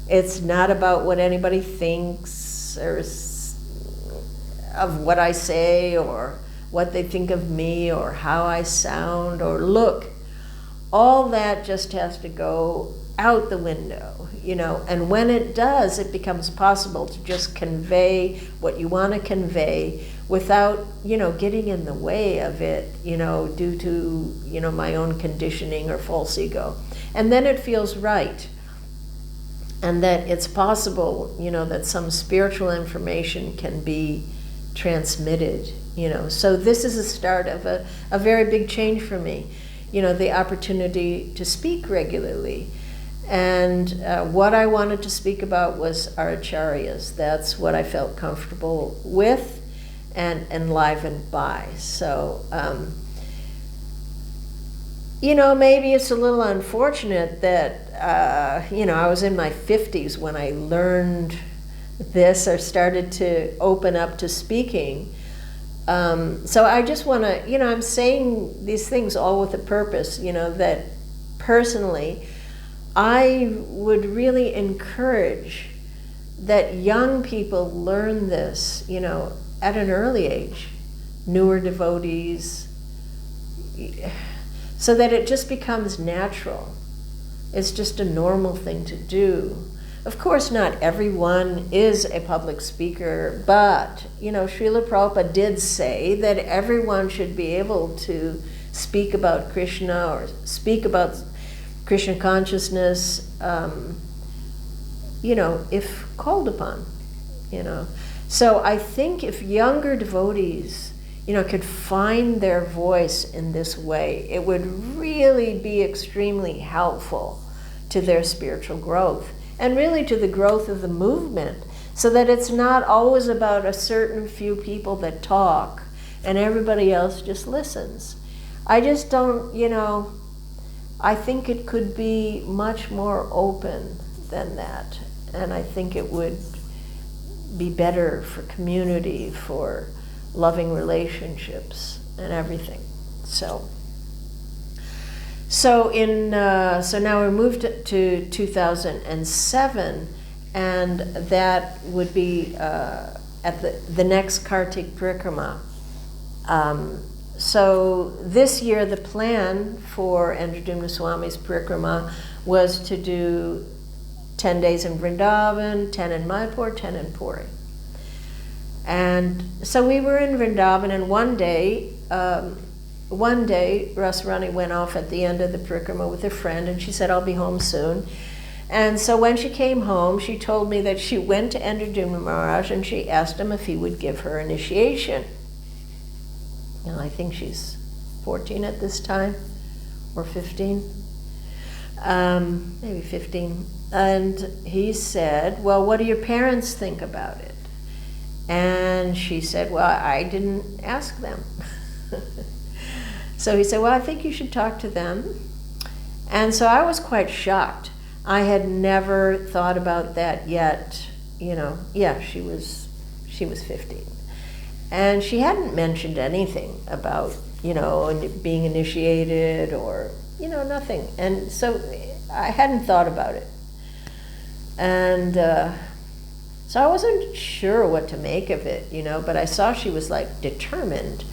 It's not about what anybody thinks or of what I say or what they think of me or how I sound or look. All that just has to go out the window, you know, and when it does, it becomes possible to just convey what you want to convey without, you know, getting in the way of it, you know, due to, you know, my own conditioning or false ego. And then it feels right. And that it's possible, you know, that some spiritual information can be transmitted, you know. So this is a start of a very big change for me, you know, the opportunity to speak regularly. And what I wanted to speak about was our acharyas. That's what I felt comfortable with and enlivened by. So, you know, maybe it's a little unfortunate that, you know, I was in my 50s when I learned this or started to open up to speaking. So I just want to, you know, I'm saying these things all with a purpose, you know, that personally, I would really encourage that young people learn this, you know, at an early age, newer devotees, so that it just becomes natural. It's just a normal thing to do. Of course, not everyone is a public speaker, but, you know, Srila Prabhupada did say that everyone should be able to speak about Krishna or speak about Krishna consciousness, you know, if called upon, you know. So I think if younger devotees, you know, could find their voice in this way, it would really be extremely helpful to their spiritual growth and really to the growth of the movement, so that it's not always about a certain few people that talk and everybody else just listens. I just don't, you know, I think it could be much more open than that. And I think it would be better for community, for loving relationships and everything. So now we moved to 2007, and that would be at the next Kartik Parikrama. So this year the plan for Indradyumna Swami's Parikrama was to do 10 days in Vrindavan, 10 in Mayapur, 10 in Puri. And so we were in Vrindavan, and one day Rasarani went off at the end of the Parikrama with a friend, and she said, I'll be home soon. And so when she came home, she told me that she went to Indradyumna Maharaj and she asked him if he would give her initiation. And I think she's 14 at this time, or 15, maybe 15. And he said, well, what do your parents think about it? And she said, well, I didn't ask them. So he said, well, I think you should talk to them. And so I was quite shocked. I had never thought about that yet. You know, yeah, she was 15. And she hadn't mentioned anything about, you know, being initiated or, you know, nothing. And so I hadn't thought about it. And so I wasn't sure what to make of it, you know, but I saw she was like determined.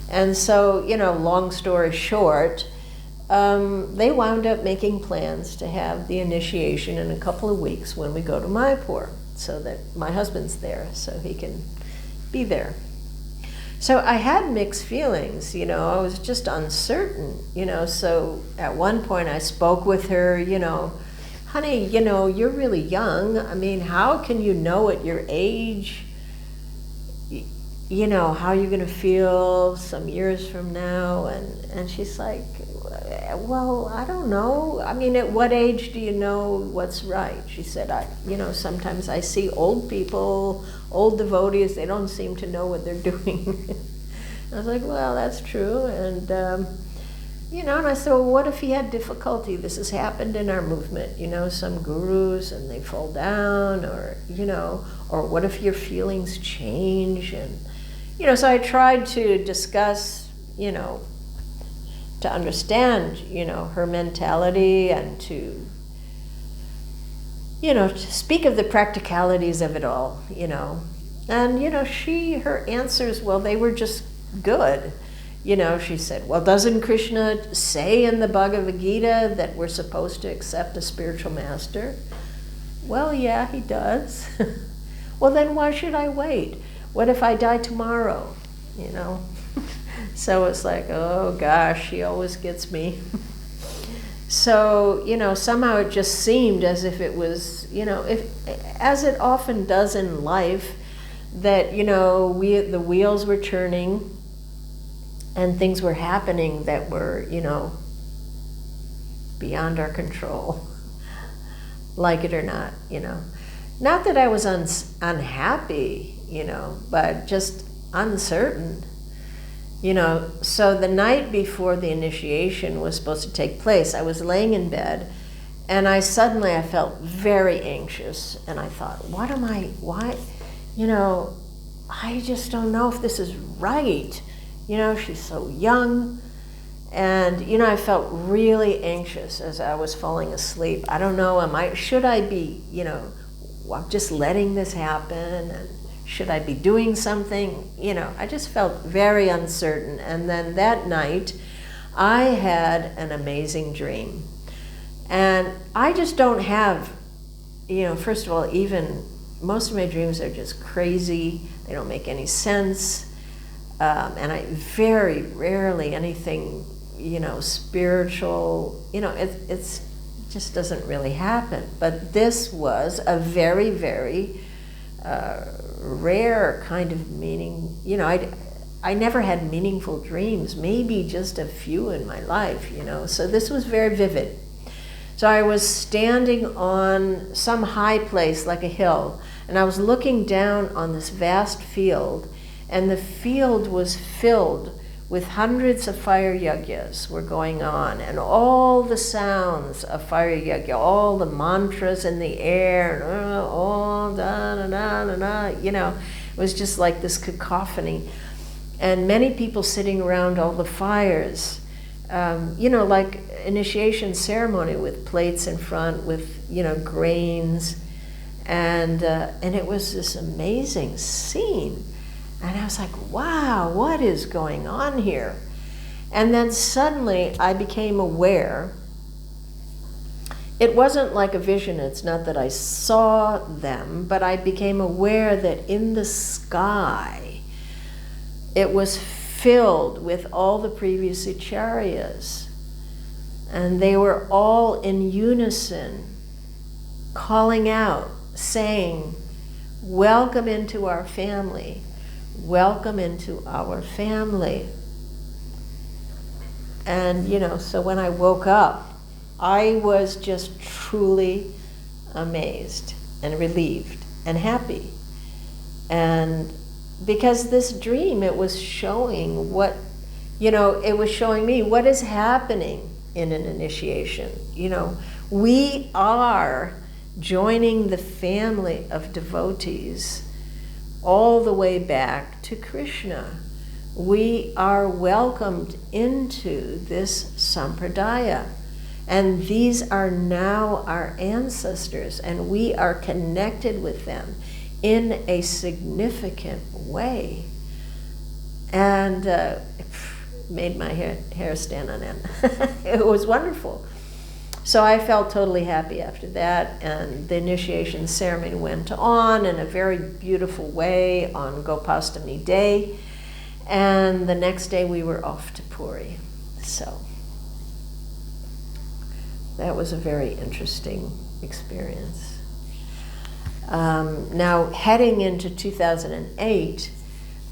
And so, you know, long story short, they wound up making plans to have the initiation in a couple of weeks when we go to Mayapur, so that my husband's there, so he can be there. So I had mixed feelings, you know, I was just uncertain, you know, so at one point I spoke with her, you know, honey, you know, you're really young. I mean, how can you know at your age, you know, how you're going to feel some years from now? And she's like, well, I don't know. I mean, at what age do you know what's right? She said, you know, sometimes I see old people, old devotees, they don't seem to know what they're doing. I was like, well, that's true. And, you know, and I said, well, what if he had difficulty? This has happened in our movement, you know, some gurus and they fall down, or, you know, or what if your feelings change? And, you know, so I tried to discuss, you know, to understand, you know, her mentality and to, you know, to speak of the practicalities of it all, you know. And, you know, her answers, well, they were just good. You know, she said, well, doesn't Krishna say in the Bhagavad Gita that we're supposed to accept a spiritual master? Well, yeah, he does. Well, then why should I wait? What if I die tomorrow? You know? So it's like, oh gosh, she always gets me. So, you know, somehow it just seemed as if it was, you know, as it often does in life, that, you know, the wheels were turning and things were happening that were, you know, beyond our control, like it or not, you know. Not that I was unhappy, you know, but just uncertain. You know, so the night before the initiation was supposed to take place, I was laying in bed, and I felt very anxious, and I thought, why, you know, I just don't know if this is right. You know, she's so young, and, you know, I felt really anxious as I was falling asleep. I don't know, should I be, you know, just letting this happen, and should I be doing something? You know, I just felt very uncertain. And then that night, I had an amazing dream. And I just don't have, you know, first of all, even most of my dreams are just crazy. They don't make any sense. And I very rarely anything, you know, spiritual, you know, it's just doesn't really happen. But this was a very, very rare kind of meaning. You know, I never had meaningful dreams, maybe just a few in my life, you know, so this was very vivid. So I was standing on some high place like a hill, and I was looking down on this vast field, and the field was filled with hundreds of fire yajnas were going on, and all the sounds of fire yajna, all the mantras in the air, all da da da da da, you know, it was just like this cacophony, and many people sitting around all the fires, you know, like initiation ceremony with plates in front with, you know, grains, and it was this amazing scene. And I was like, wow, what is going on here? And then suddenly I became aware. It wasn't like a vision, it's not that I saw them, but I became aware that in the sky, it was filled with all the previous acharyas. And they were all in unison, calling out, saying, welcome into our family. Welcome into our family. And, so when I woke up, I was just truly amazed and relieved and happy. And because this dream, it was showing it was showing me what is happening in an initiation. We are joining the family of devotees all the way back to Krishna. We are welcomed into this sampradaya. And these are now our ancestors, and we are connected with them in a significant way. And it made my hair stand on end. It was wonderful. So I felt totally happy after that, and the initiation ceremony went on in a very beautiful way on Gopastami Day. And the next day we were off to Puri. So that was a very interesting experience. Now, heading into 2008,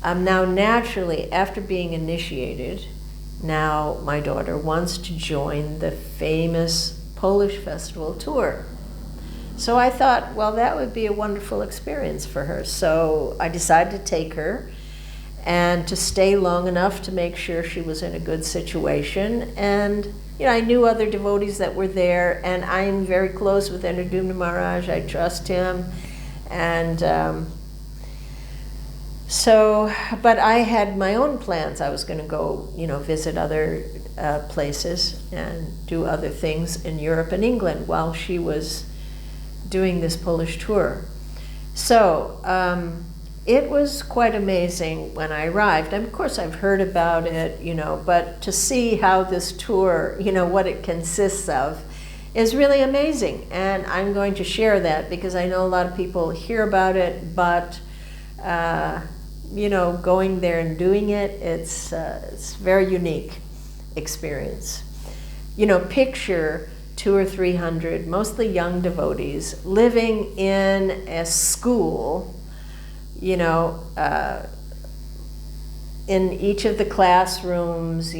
now naturally, after being initiated, now my daughter wants to join the famous Polish festival tour. So I thought, well, that would be a wonderful experience for her. So I decided to take her and to stay long enough to make sure she was in a good situation. And I knew other devotees that were there, and I'm very close with Indradyumna Maharaj. I trust him. And but I had my own plans. I was going to go, visit other places and do other things in Europe and England while she was doing this Polish tour. So it was quite amazing when I arrived. And of course, I've heard about it, but to see how this tour, what it consists of, is really amazing. And I'm going to share that because I know a lot of people hear about it, but going there and doing it, it's a very unique experience. Picture 200 or 300, mostly young devotees, living in a school, in each of the classrooms,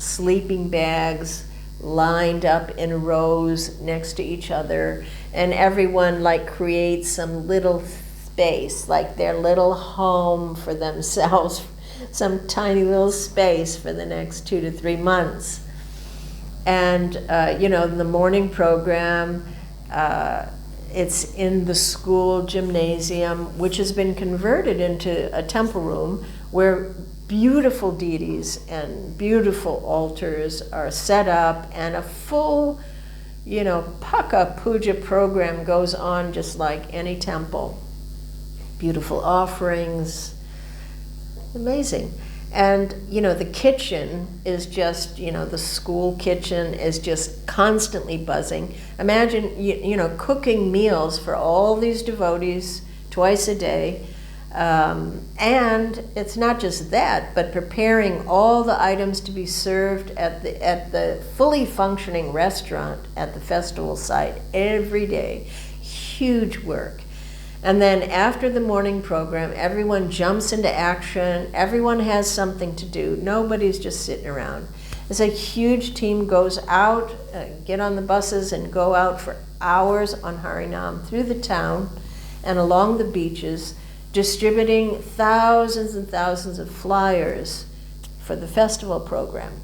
sleeping bags lined up in rows next to each other, and everyone creates some little space, like their little home for themselves, some tiny little space for the next 2 to 3 months. And, the morning program, it's in the school gymnasium, which has been converted into a temple room where beautiful deities and beautiful altars are set up, and a full, Paka Puja program goes on just like any temple. Beautiful offerings, amazing. And, the kitchen is just, the school kitchen is just constantly buzzing. Imagine, cooking meals for all these devotees twice a day. And it's not just that, but preparing all the items to be served at the fully functioning restaurant at the festival site every day. Huge work. And then after the morning program, everyone jumps into action. Everyone has something to do. Nobody's just sitting around. It's a huge team goes out, get on the buses and go out for hours on Harinam through the town and along the beaches, distributing thousands and thousands of flyers for the festival program.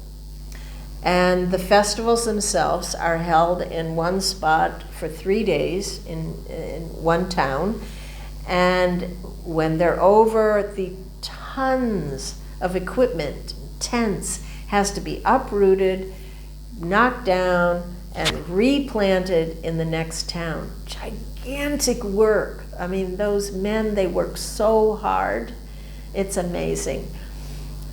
And the festivals themselves are held in one spot for 3 days in one town. And when they're over, the tons of equipment, tents, has to be uprooted, knocked down, and replanted in the next town. Gigantic work. I mean, those men, they work so hard. It's amazing.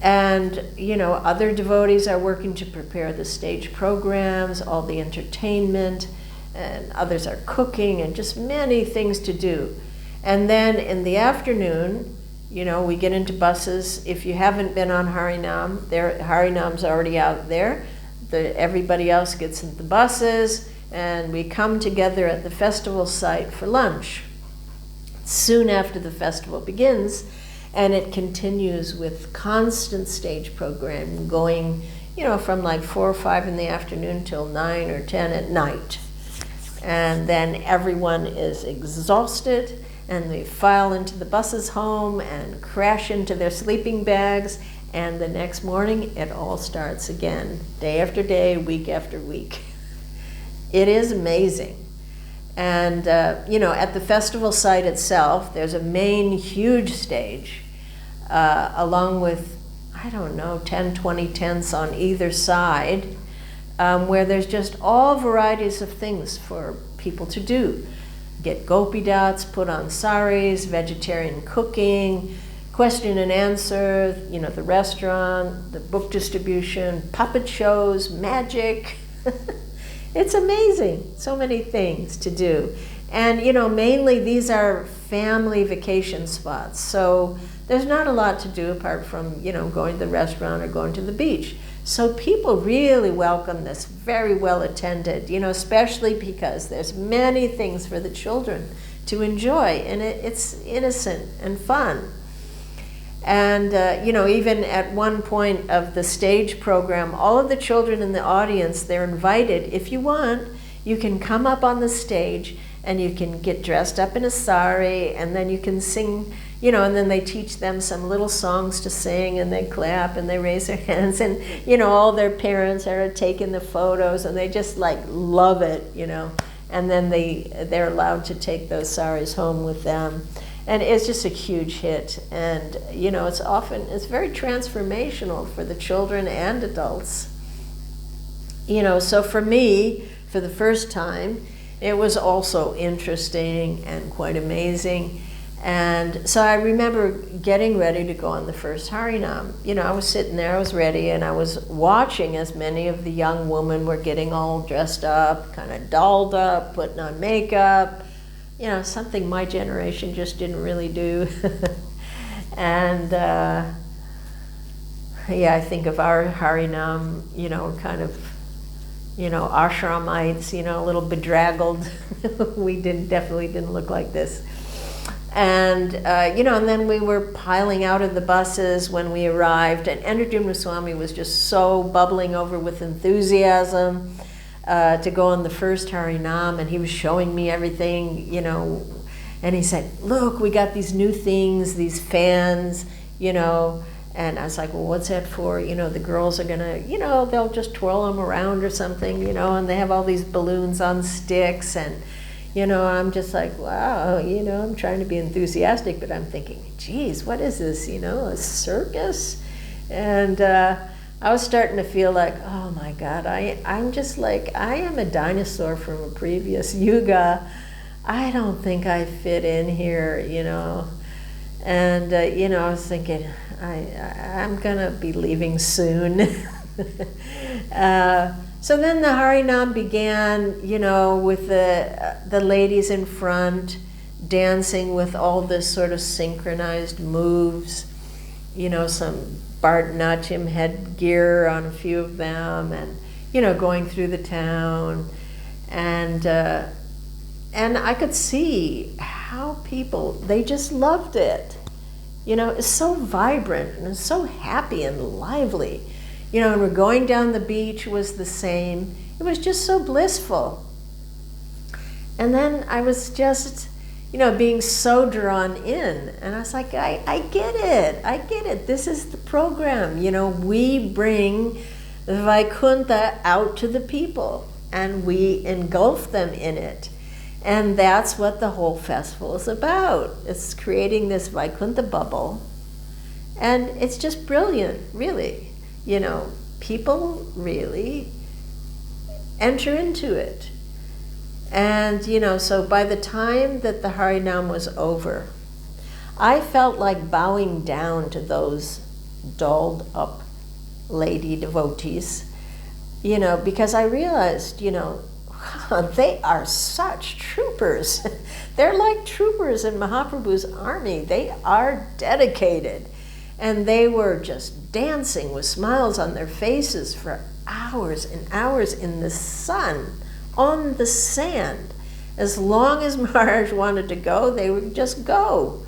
And, other devotees are working to prepare the stage programs, all the entertainment, and others are cooking, and just many things to do. And then in the afternoon, we get into buses. If you haven't been on Harinam, Harinam's already out there. Everybody else gets into the buses, and we come together at the festival site for lunch. Soon after the festival begins, and it continues with constant stage program going, from like 4 or 5 in the afternoon till 9 or 10 at night. And then everyone is exhausted, and they file into the buses home and crash into their sleeping bags, and the next morning it all starts again, day after day, week after week. It is amazing. And, at the festival site itself, there's a main huge stage, along with, 10, 20 tents on either side, where there's just all varieties of things for people to do. Get gopi dots, put on saris, vegetarian cooking, question and answer, the restaurant, the book distribution, puppet shows, magic. It's amazing, so many things to do. And, mainly these are family vacation spots. So there's not a lot to do apart from, going to the restaurant or going to the beach. So people really welcome this, very well attended, especially because there's many things for the children to enjoy, and it's innocent and fun. And, even at one point of the stage program, all of the children in the audience, they're invited. If you want, you can come up on the stage and you can get dressed up in a sari, and then you can sing, and then they teach them some little songs to sing, and they clap and they raise their hands, and, all their parents are taking the photos, and they just love it, and then they're allowed to take those saris home with them. And it's just a huge hit, and it's very transformational for the children and adults. So for me, for the first time, it was also interesting and quite amazing. And so I remember getting ready to go on the first Harinam. I was sitting there, I was ready, and I was watching as many of the young women were getting all dressed up, kind of dolled up, putting on makeup, something my generation just didn't really do. And I think of our Harinam, kind of, ashramites, a little bedraggled. We definitely didn't look like this. And, and then we were piling out of the buses when we arrived, and Endradyumna Swami was just so bubbling over with enthusiasm to go on the first Harinam, and he was showing me everything, and he said, look, we got these new things, these fans, and I was like, well, what's that for? The girls are gonna, they'll just twirl them around or something, and they have all these balloons on sticks, and, I'm just like, wow, I'm trying to be enthusiastic, but I'm thinking, geez, what is this, a circus? And I was starting to feel like, oh my God, I'm just like, I am a dinosaur from a previous yuga. I don't think I fit in here, And, I was thinking, I'm gonna be leaving soon. So then the Harinam began, with the ladies in front dancing with all this sort of synchronized moves, some Bharatanatyam headgear on a few of them, and, going through the town. And I could see how people, they just loved it. It's so vibrant and it's so happy and lively. And we're going down the beach was the same. It was just so blissful. And then I was just, being so drawn in. And I was like, I get it. This is the program. We bring the Vaikuntha out to the people, and we engulf them in it. And that's what the whole festival is about. It's creating this Vaikuntha bubble. And it's just brilliant, really. People really enter into it. And, so by the time that the Harinam was over, I felt like bowing down to those dolled up lady devotees, because I realized, they are such troopers. They're like troopers in Mahaprabhu's army. They are dedicated. And they were just dancing with smiles on their faces for hours and hours in the sun, on the sand. As long as Maharaj wanted to go, they would just go.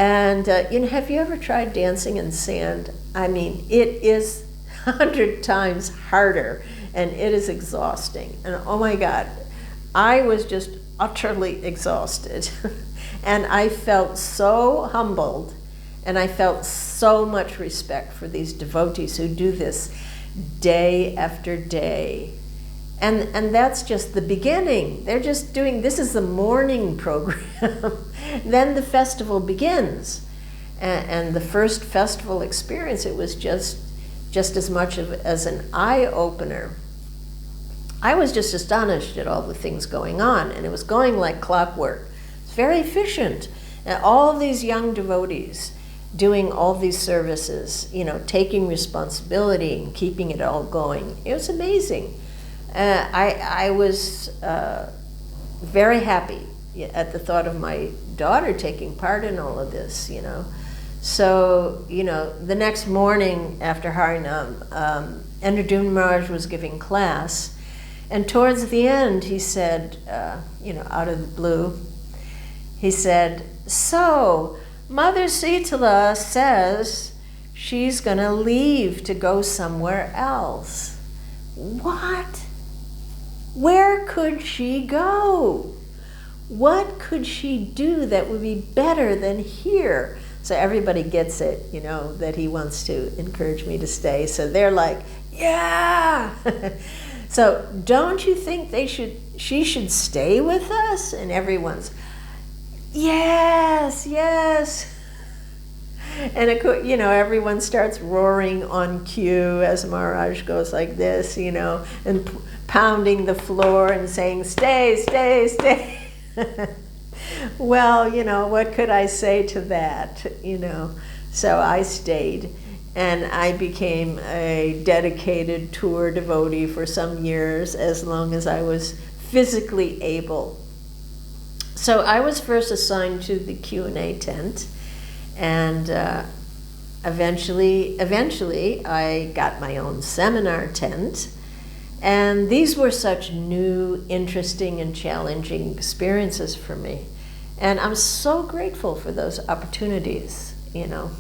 And, have you ever tried dancing in sand? I mean, it is 100 times harder, and it is exhausting. And oh my God, I was just utterly exhausted. And I felt so humbled, and I felt so much respect for these devotees who do this day after day. And that's just the beginning. They're just doing, this is the morning program. Then the festival begins. And the first festival experience, it was just as much as an eye-opener. I was just astonished at all the things going on, and it was going like clockwork. It's very efficient. And all these young devotees doing all these services, you know, taking responsibility and keeping it all going. It was amazing. I was very happy at the thought of my daughter taking part in all of this, you know. So, you know, the next morning after Harinam, Indradyumna Maharaj was giving class, and towards the end he said, you know, out of the blue, he said, "So, Mother Sitala says she's going to leave to go somewhere else." What? Where could she go? What could she do that would be better than here? So everybody gets it, you know, that he wants to encourage me to stay. So they're like, yeah. So don't you think she should stay with us? And everyone's, yes, yes. And you know, everyone starts roaring on cue as Maharaj goes like this, you know, and pounding the floor and saying, stay, stay, stay. Well, you know, what could I say to that, you know? So I stayed, and I became a dedicated tour devotee for some years, as long as I was physically able. So I was first assigned to the Q&A tent, and eventually I got my own seminar tent. And these were such new, interesting, and challenging experiences for me. And I'm so grateful for those opportunities, you know.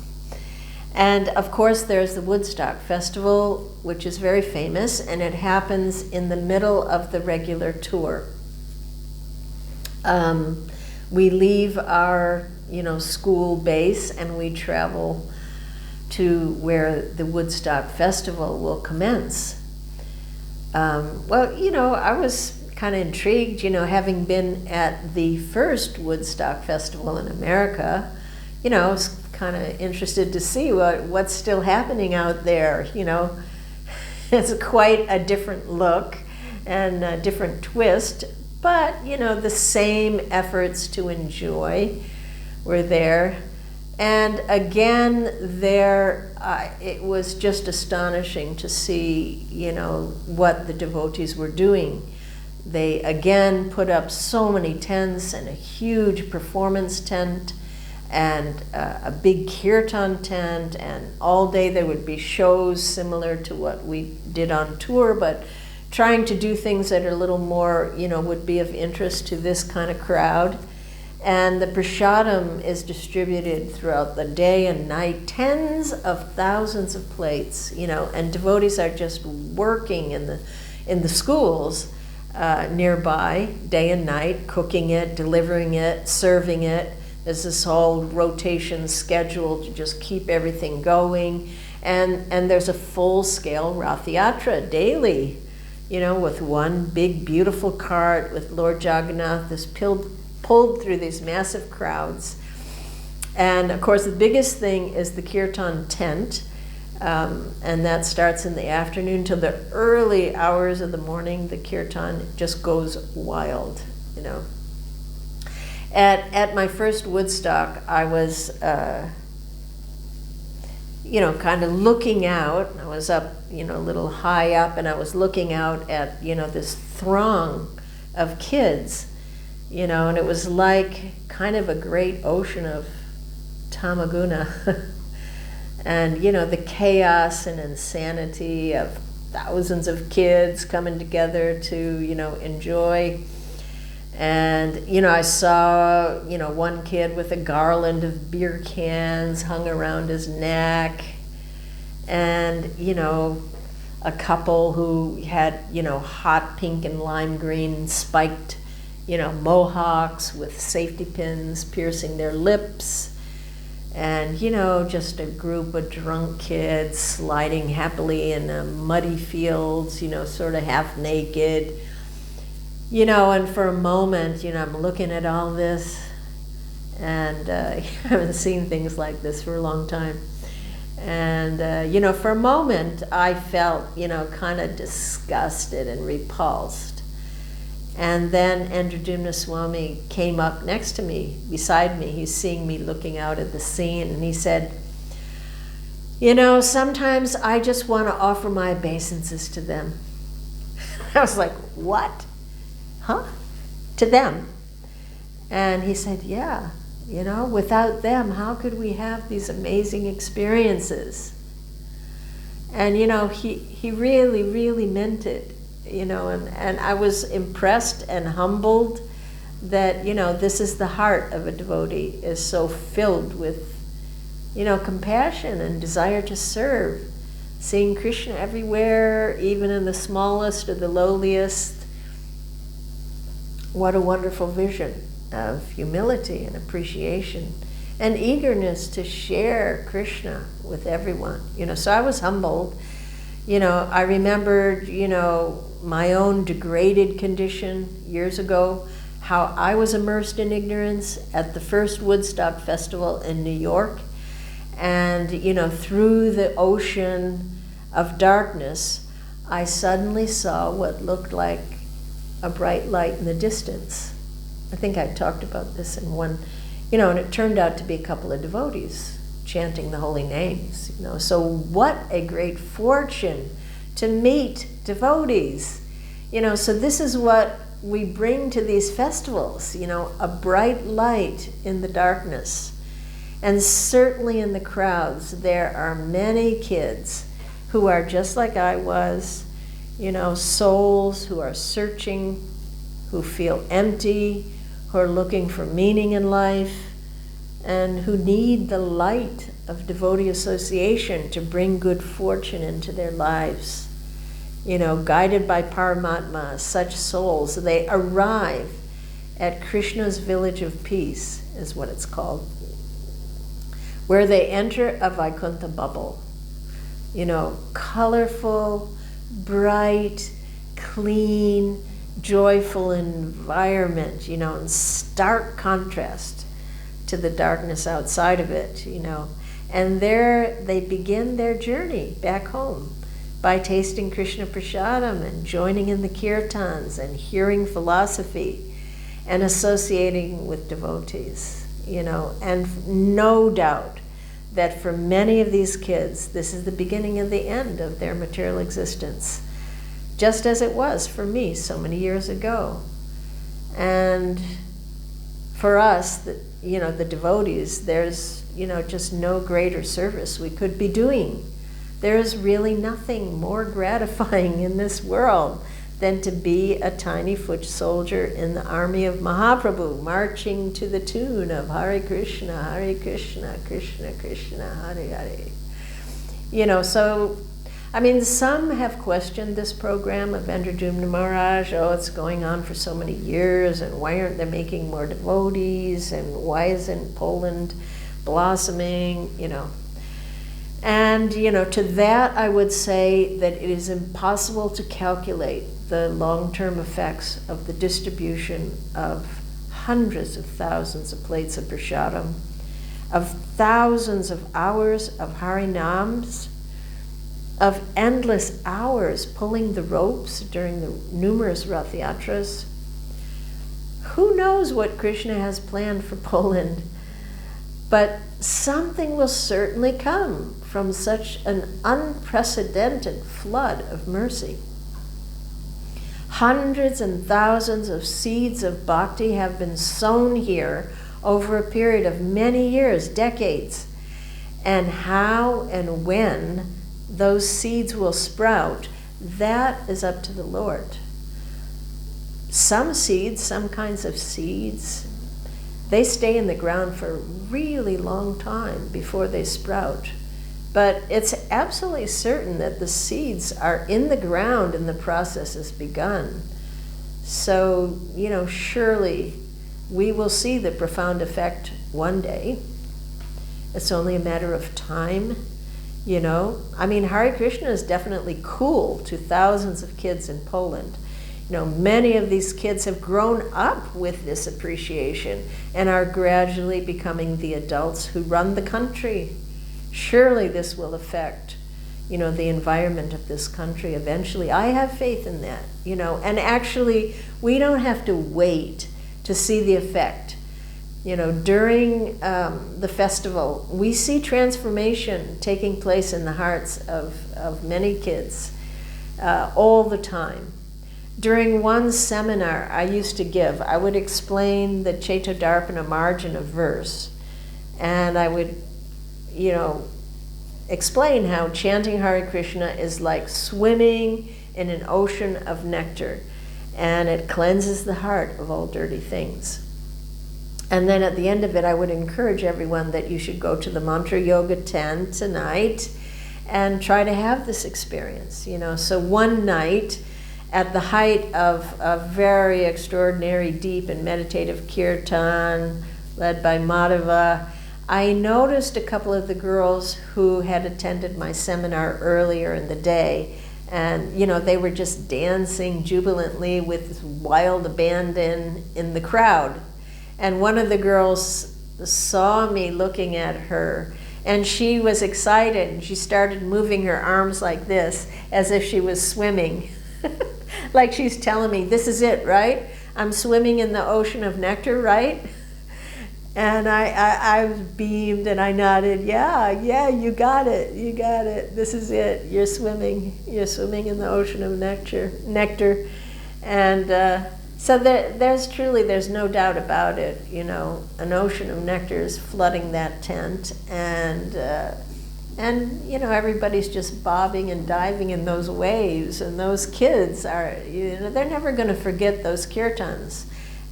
And of course, there's the Woodstock Festival, which is very famous, and it happens in the middle of the regular tour. We leave our, you know, school base, and we travel to where the Woodstock Festival will commence. Well, you know, I was kind of intrigued, you know, having been at the first Woodstock Festival in America. You know, I was kind of interested to see what's still happening out there, you know. It's quite a different look and a different twist, but, you know, the same efforts to enjoy were there. And again, it was just astonishing to see, you know, what the devotees were doing. They again put up so many tents, and a huge performance tent, and a big kirtan tent, and all day there would be shows similar to what we did on tour, but trying to do things that are a little more, you know, would be of interest to this kind of crowd. And the prasadam is distributed throughout the day and night, tens of thousands of plates, you know, and devotees are just working in the schools nearby, day and night, cooking it, delivering it, serving it. There's this whole rotation schedule to just keep everything going. And there's a full-scale Rath Yatra daily, you know, with one big, beautiful cart with Lord Jagannath, this pulled through these massive crowds. And of course, the biggest thing is the kirtan tent, and that starts in the afternoon till the early hours of the morning. The kirtan just goes wild, you know. At my first Woodstock, I was, you know, kind of looking out. I was up, you know, a little high up, and I was looking out at, you know, this throng of kids, you know, and it was like kind of a great ocean of tamaguna. And, you know, the chaos and insanity of thousands of kids coming together to, you know, enjoy. And, you know, I saw, you know, one kid with a garland of beer cans hung around his neck. and, a couple who had, hot pink and lime green spiked, mohawks with safety pins piercing their lips, and, just a group of drunk kids sliding happily in muddy fields, sort of half naked, and for a moment, I'm looking at all this, and I haven't seen things like this for a long time. And, for a moment, I felt, kind of disgusted and repulsed. And then Andrujumna Swami came up next to me, beside me. He's seeing me looking out at the scene, and he said, sometimes I just want to offer my obeisances to them. I was like, what? Huh? To them? And he said, yeah. Without them, how could we have these amazing experiences? And, he really, really meant it, and I was impressed and humbled that, this is the heart of a devotee, is so filled with, compassion and desire to serve, seeing Krishna everywhere, even in the smallest or the lowliest. What a wonderful vision of humility and appreciation and eagerness to share Krishna with everyone. So I was humbled. I remembered, my own degraded condition years ago, how I was immersed in ignorance at the first Woodstock Festival in New York. And, through the ocean of darkness, I suddenly saw what looked like a bright light in the distance. I think I talked about this in one, and it turned out to be a couple of devotees chanting the holy names, So what a great fortune to meet devotees, So this is what we bring to these festivals, a bright light in the darkness. And certainly in the crowds, there are many kids who are just like I was, souls who are searching, who feel empty, who are looking for meaning in life, and who need the light of devotee association to bring good fortune into their lives. Guided by Paramatma, such souls, they arrive at Krishna's village of peace, is what it's called, where they enter a Vaikuntha bubble. Colorful, bright, clean, joyful environment, in stark contrast to the darkness outside of it, And there they begin their journey back home by tasting Krishna Prasadam and joining in the kirtans and hearing philosophy and associating with devotees, And no doubt that for many of these kids, this is the beginning and the end of their material existence, just as it was for me so many years ago. And for us, the devotees, there's, just no greater service we could be doing. There is really nothing more gratifying in this world than to be a tiny foot soldier in the army of Mahaprabhu, marching to the tune of Hare Krishna, Krishna Krishna, Hare Hare. So, some have questioned this program of Andrujumna Maharaj. Oh, it's going on for so many years, and why aren't they making more devotees, and why isn't Poland blossoming, And, to that I would say that it is impossible to calculate the long-term effects of the distribution of hundreds of thousands of plates of prasadam, of thousands of hours of harinams, of endless hours pulling the ropes during the numerous Rath Yatras. Who knows what Krishna has planned for Poland? But something will certainly come from such an unprecedented flood of mercy. Hundreds and thousands of seeds of bhakti have been sown here over a period of many years, decades. And how and when those seeds will sprout, that is up to the Lord. Some seeds, some kinds of seeds, they stay in the ground for a really long time before they sprout. But it's absolutely certain that the seeds are in the ground and the process has begun. So, surely we will see the profound effect one day. It's only a matter of time, Hare Krishna is definitely cool to thousands of kids in Poland. Many of these kids have grown up with this appreciation and are gradually becoming the adults who run the country. Surely this will affect, the environment of this country eventually. I have faith in that, and actually we don't have to wait to see the effect. During the festival, we see transformation taking place in the hearts of many kids all the time. During one seminar I used to give, I would explain the Chaitodarpana margin of verse, and I would, explain how chanting Hare Krishna is like swimming in an ocean of nectar, and it cleanses the heart of all dirty things. And then at the end of it, I would encourage everyone that you should go to the Mantra Yoga 10 tonight and try to have this experience. So one night, at the height of a very extraordinary, deep and meditative kirtan led by Madhava, I noticed a couple of the girls who had attended my seminar earlier in the day, and they were just dancing jubilantly with wild abandon in the crowd. And one of the girls saw me looking at her, and she was excited, and she started moving her arms like this, as if she was swimming. Like she's telling me, this is it, right? I'm swimming in the ocean of nectar, right? And I beamed and I nodded, yeah, you got it. This is it. You're swimming in the ocean of nectar. And so there's no doubt about it. An ocean of nectar is flooding that tent, and everybody's just bobbing and diving in those waves, and those kids are, they're never going to forget those kirtans,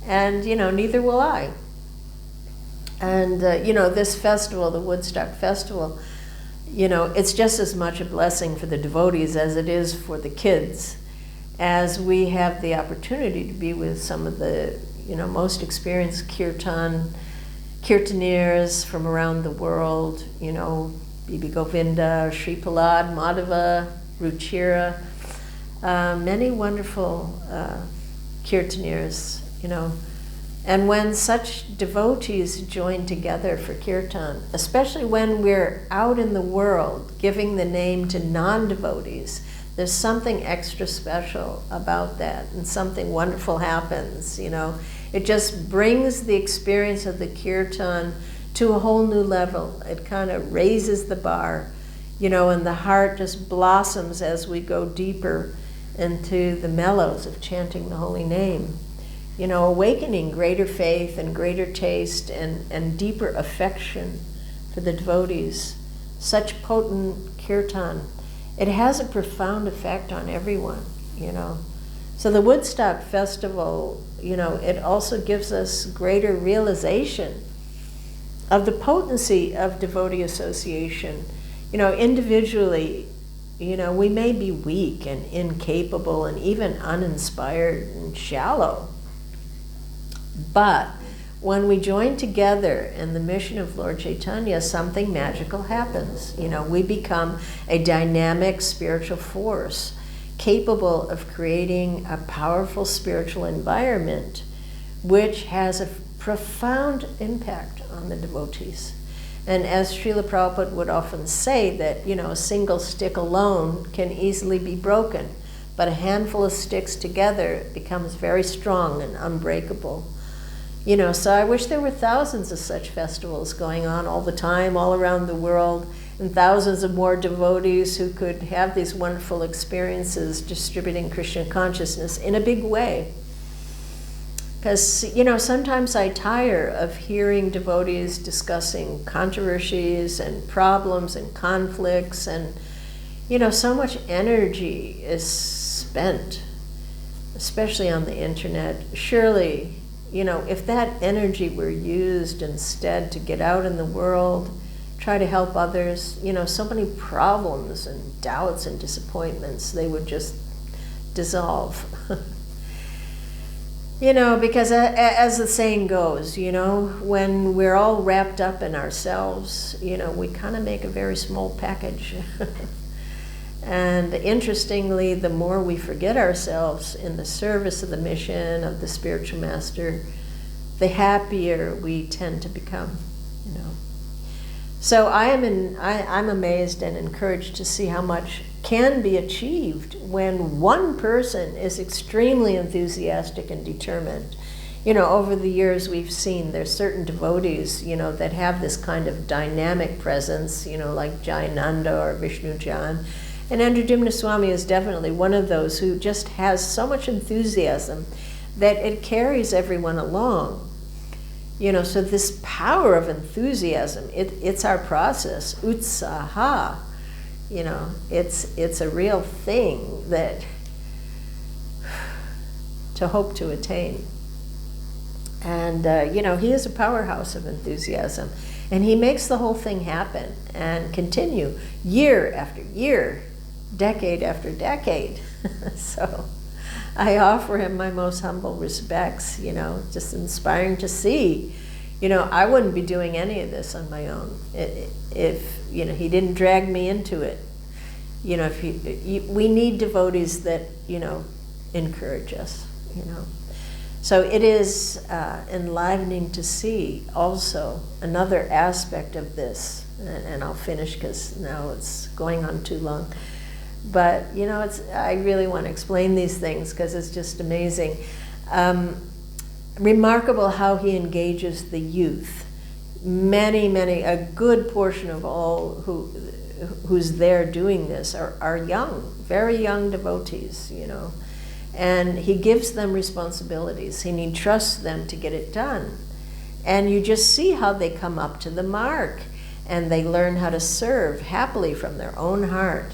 and neither will I. And this festival, the Woodstock Festival, it's just as much a blessing for the devotees as it is for the kids, as we have the opportunity to be with some of the most experienced kirtaneers from around the world, Bibi Govinda, Sri Prahlad, Madhava, Ruchira, many wonderful kirtaneers, And when such devotees join together for kirtan, especially when we're out in the world giving the name to non-devotees, there's something extra special about that, and something wonderful happens, It just brings the experience of the kirtan to a whole new level. It kind of raises the bar, and the heart just blossoms as we go deeper into the mellows of chanting the holy name. Awakening greater faith and greater taste and deeper affection for the devotees. Such potent kirtan. It has a profound effect on everyone, So the Woodstock Festival, it also gives us greater realization of the potency of devotee association. Individually, we may be weak and incapable and even uninspired and shallow. But when we join together in the mission of Lord Chaitanya, something magical happens. We become a dynamic spiritual force capable of creating a powerful spiritual environment which has a profound impact on the devotees. And as Srila Prabhupada would often say that, a single stick alone can easily be broken, but a handful of sticks together becomes very strong and unbreakable. So I wish there were thousands of such festivals going on all the time, all around the world, and thousands of more devotees who could have these wonderful experiences distributing Krishna consciousness in a big way. Because, sometimes I tire of hearing devotees discussing controversies and problems and conflicts, and, so much energy is spent, especially on the internet. Surely, if that energy were used instead to get out in the world, try to help others. So many problems and doubts and disappointments, they would just dissolve. Because as the saying goes, when we're all wrapped up in ourselves, we kind of make a very small package. And interestingly, the more we forget ourselves in the service of the mission of the spiritual master, the happier we tend to become. So I'm amazed and encouraged to see how much can be achieved when one person is extremely enthusiastic and determined. Over the years we've seen there's certain devotees, that have this kind of dynamic presence, like Jayananda or Vishnu Jan. And Andradimna Swami is definitely one of those who just has so much enthusiasm that it carries everyone along. So this power of enthusiasm, it's our process, utsaha. It's a real thing that to hope to attain. And, he is a powerhouse of enthusiasm. And he makes the whole thing happen and continue year after year, decade after decade. So I offer him my most humble respects, just inspiring to see. I wouldn't be doing any of this on my own if he didn't drag me into it. We need devotees that, encourage us, So it is enlivening to see also another aspect of this, and I'll finish because now it's going on too long. But, I really want to explain these things because it's just amazing. Remarkable how he engages the youth. A good portion of all who's there doing this are young, very young devotees, And he gives them responsibilities and he trusts them to get it done. And you just see how they come up to the mark and they learn how to serve happily from their own heart.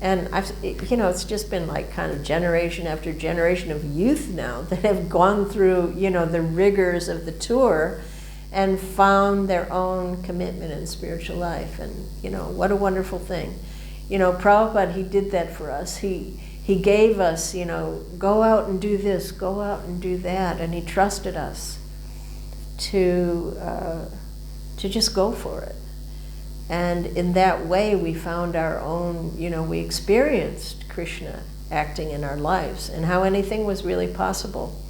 And it's just been like kind of generation after generation of youth now that have gone through, the rigors of the tour and found their own commitment in spiritual life. And, what a wonderful thing. Prabhupada, he did that for us. He gave us, go out and do this, go out and do that. And he trusted us to just go for it. And in that way, we found our own, we experienced Krishna acting in our lives and how anything was really possible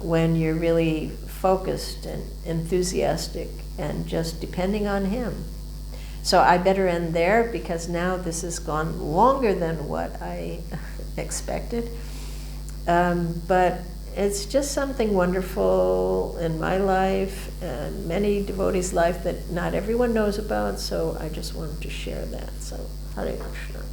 when you're really focused and enthusiastic and just depending on him. So I better end there because now this has gone longer than what I expected. But it's just something wonderful in my life and many devotees' life that not everyone knows about, so I just wanted to share that. So, Hare Krishna.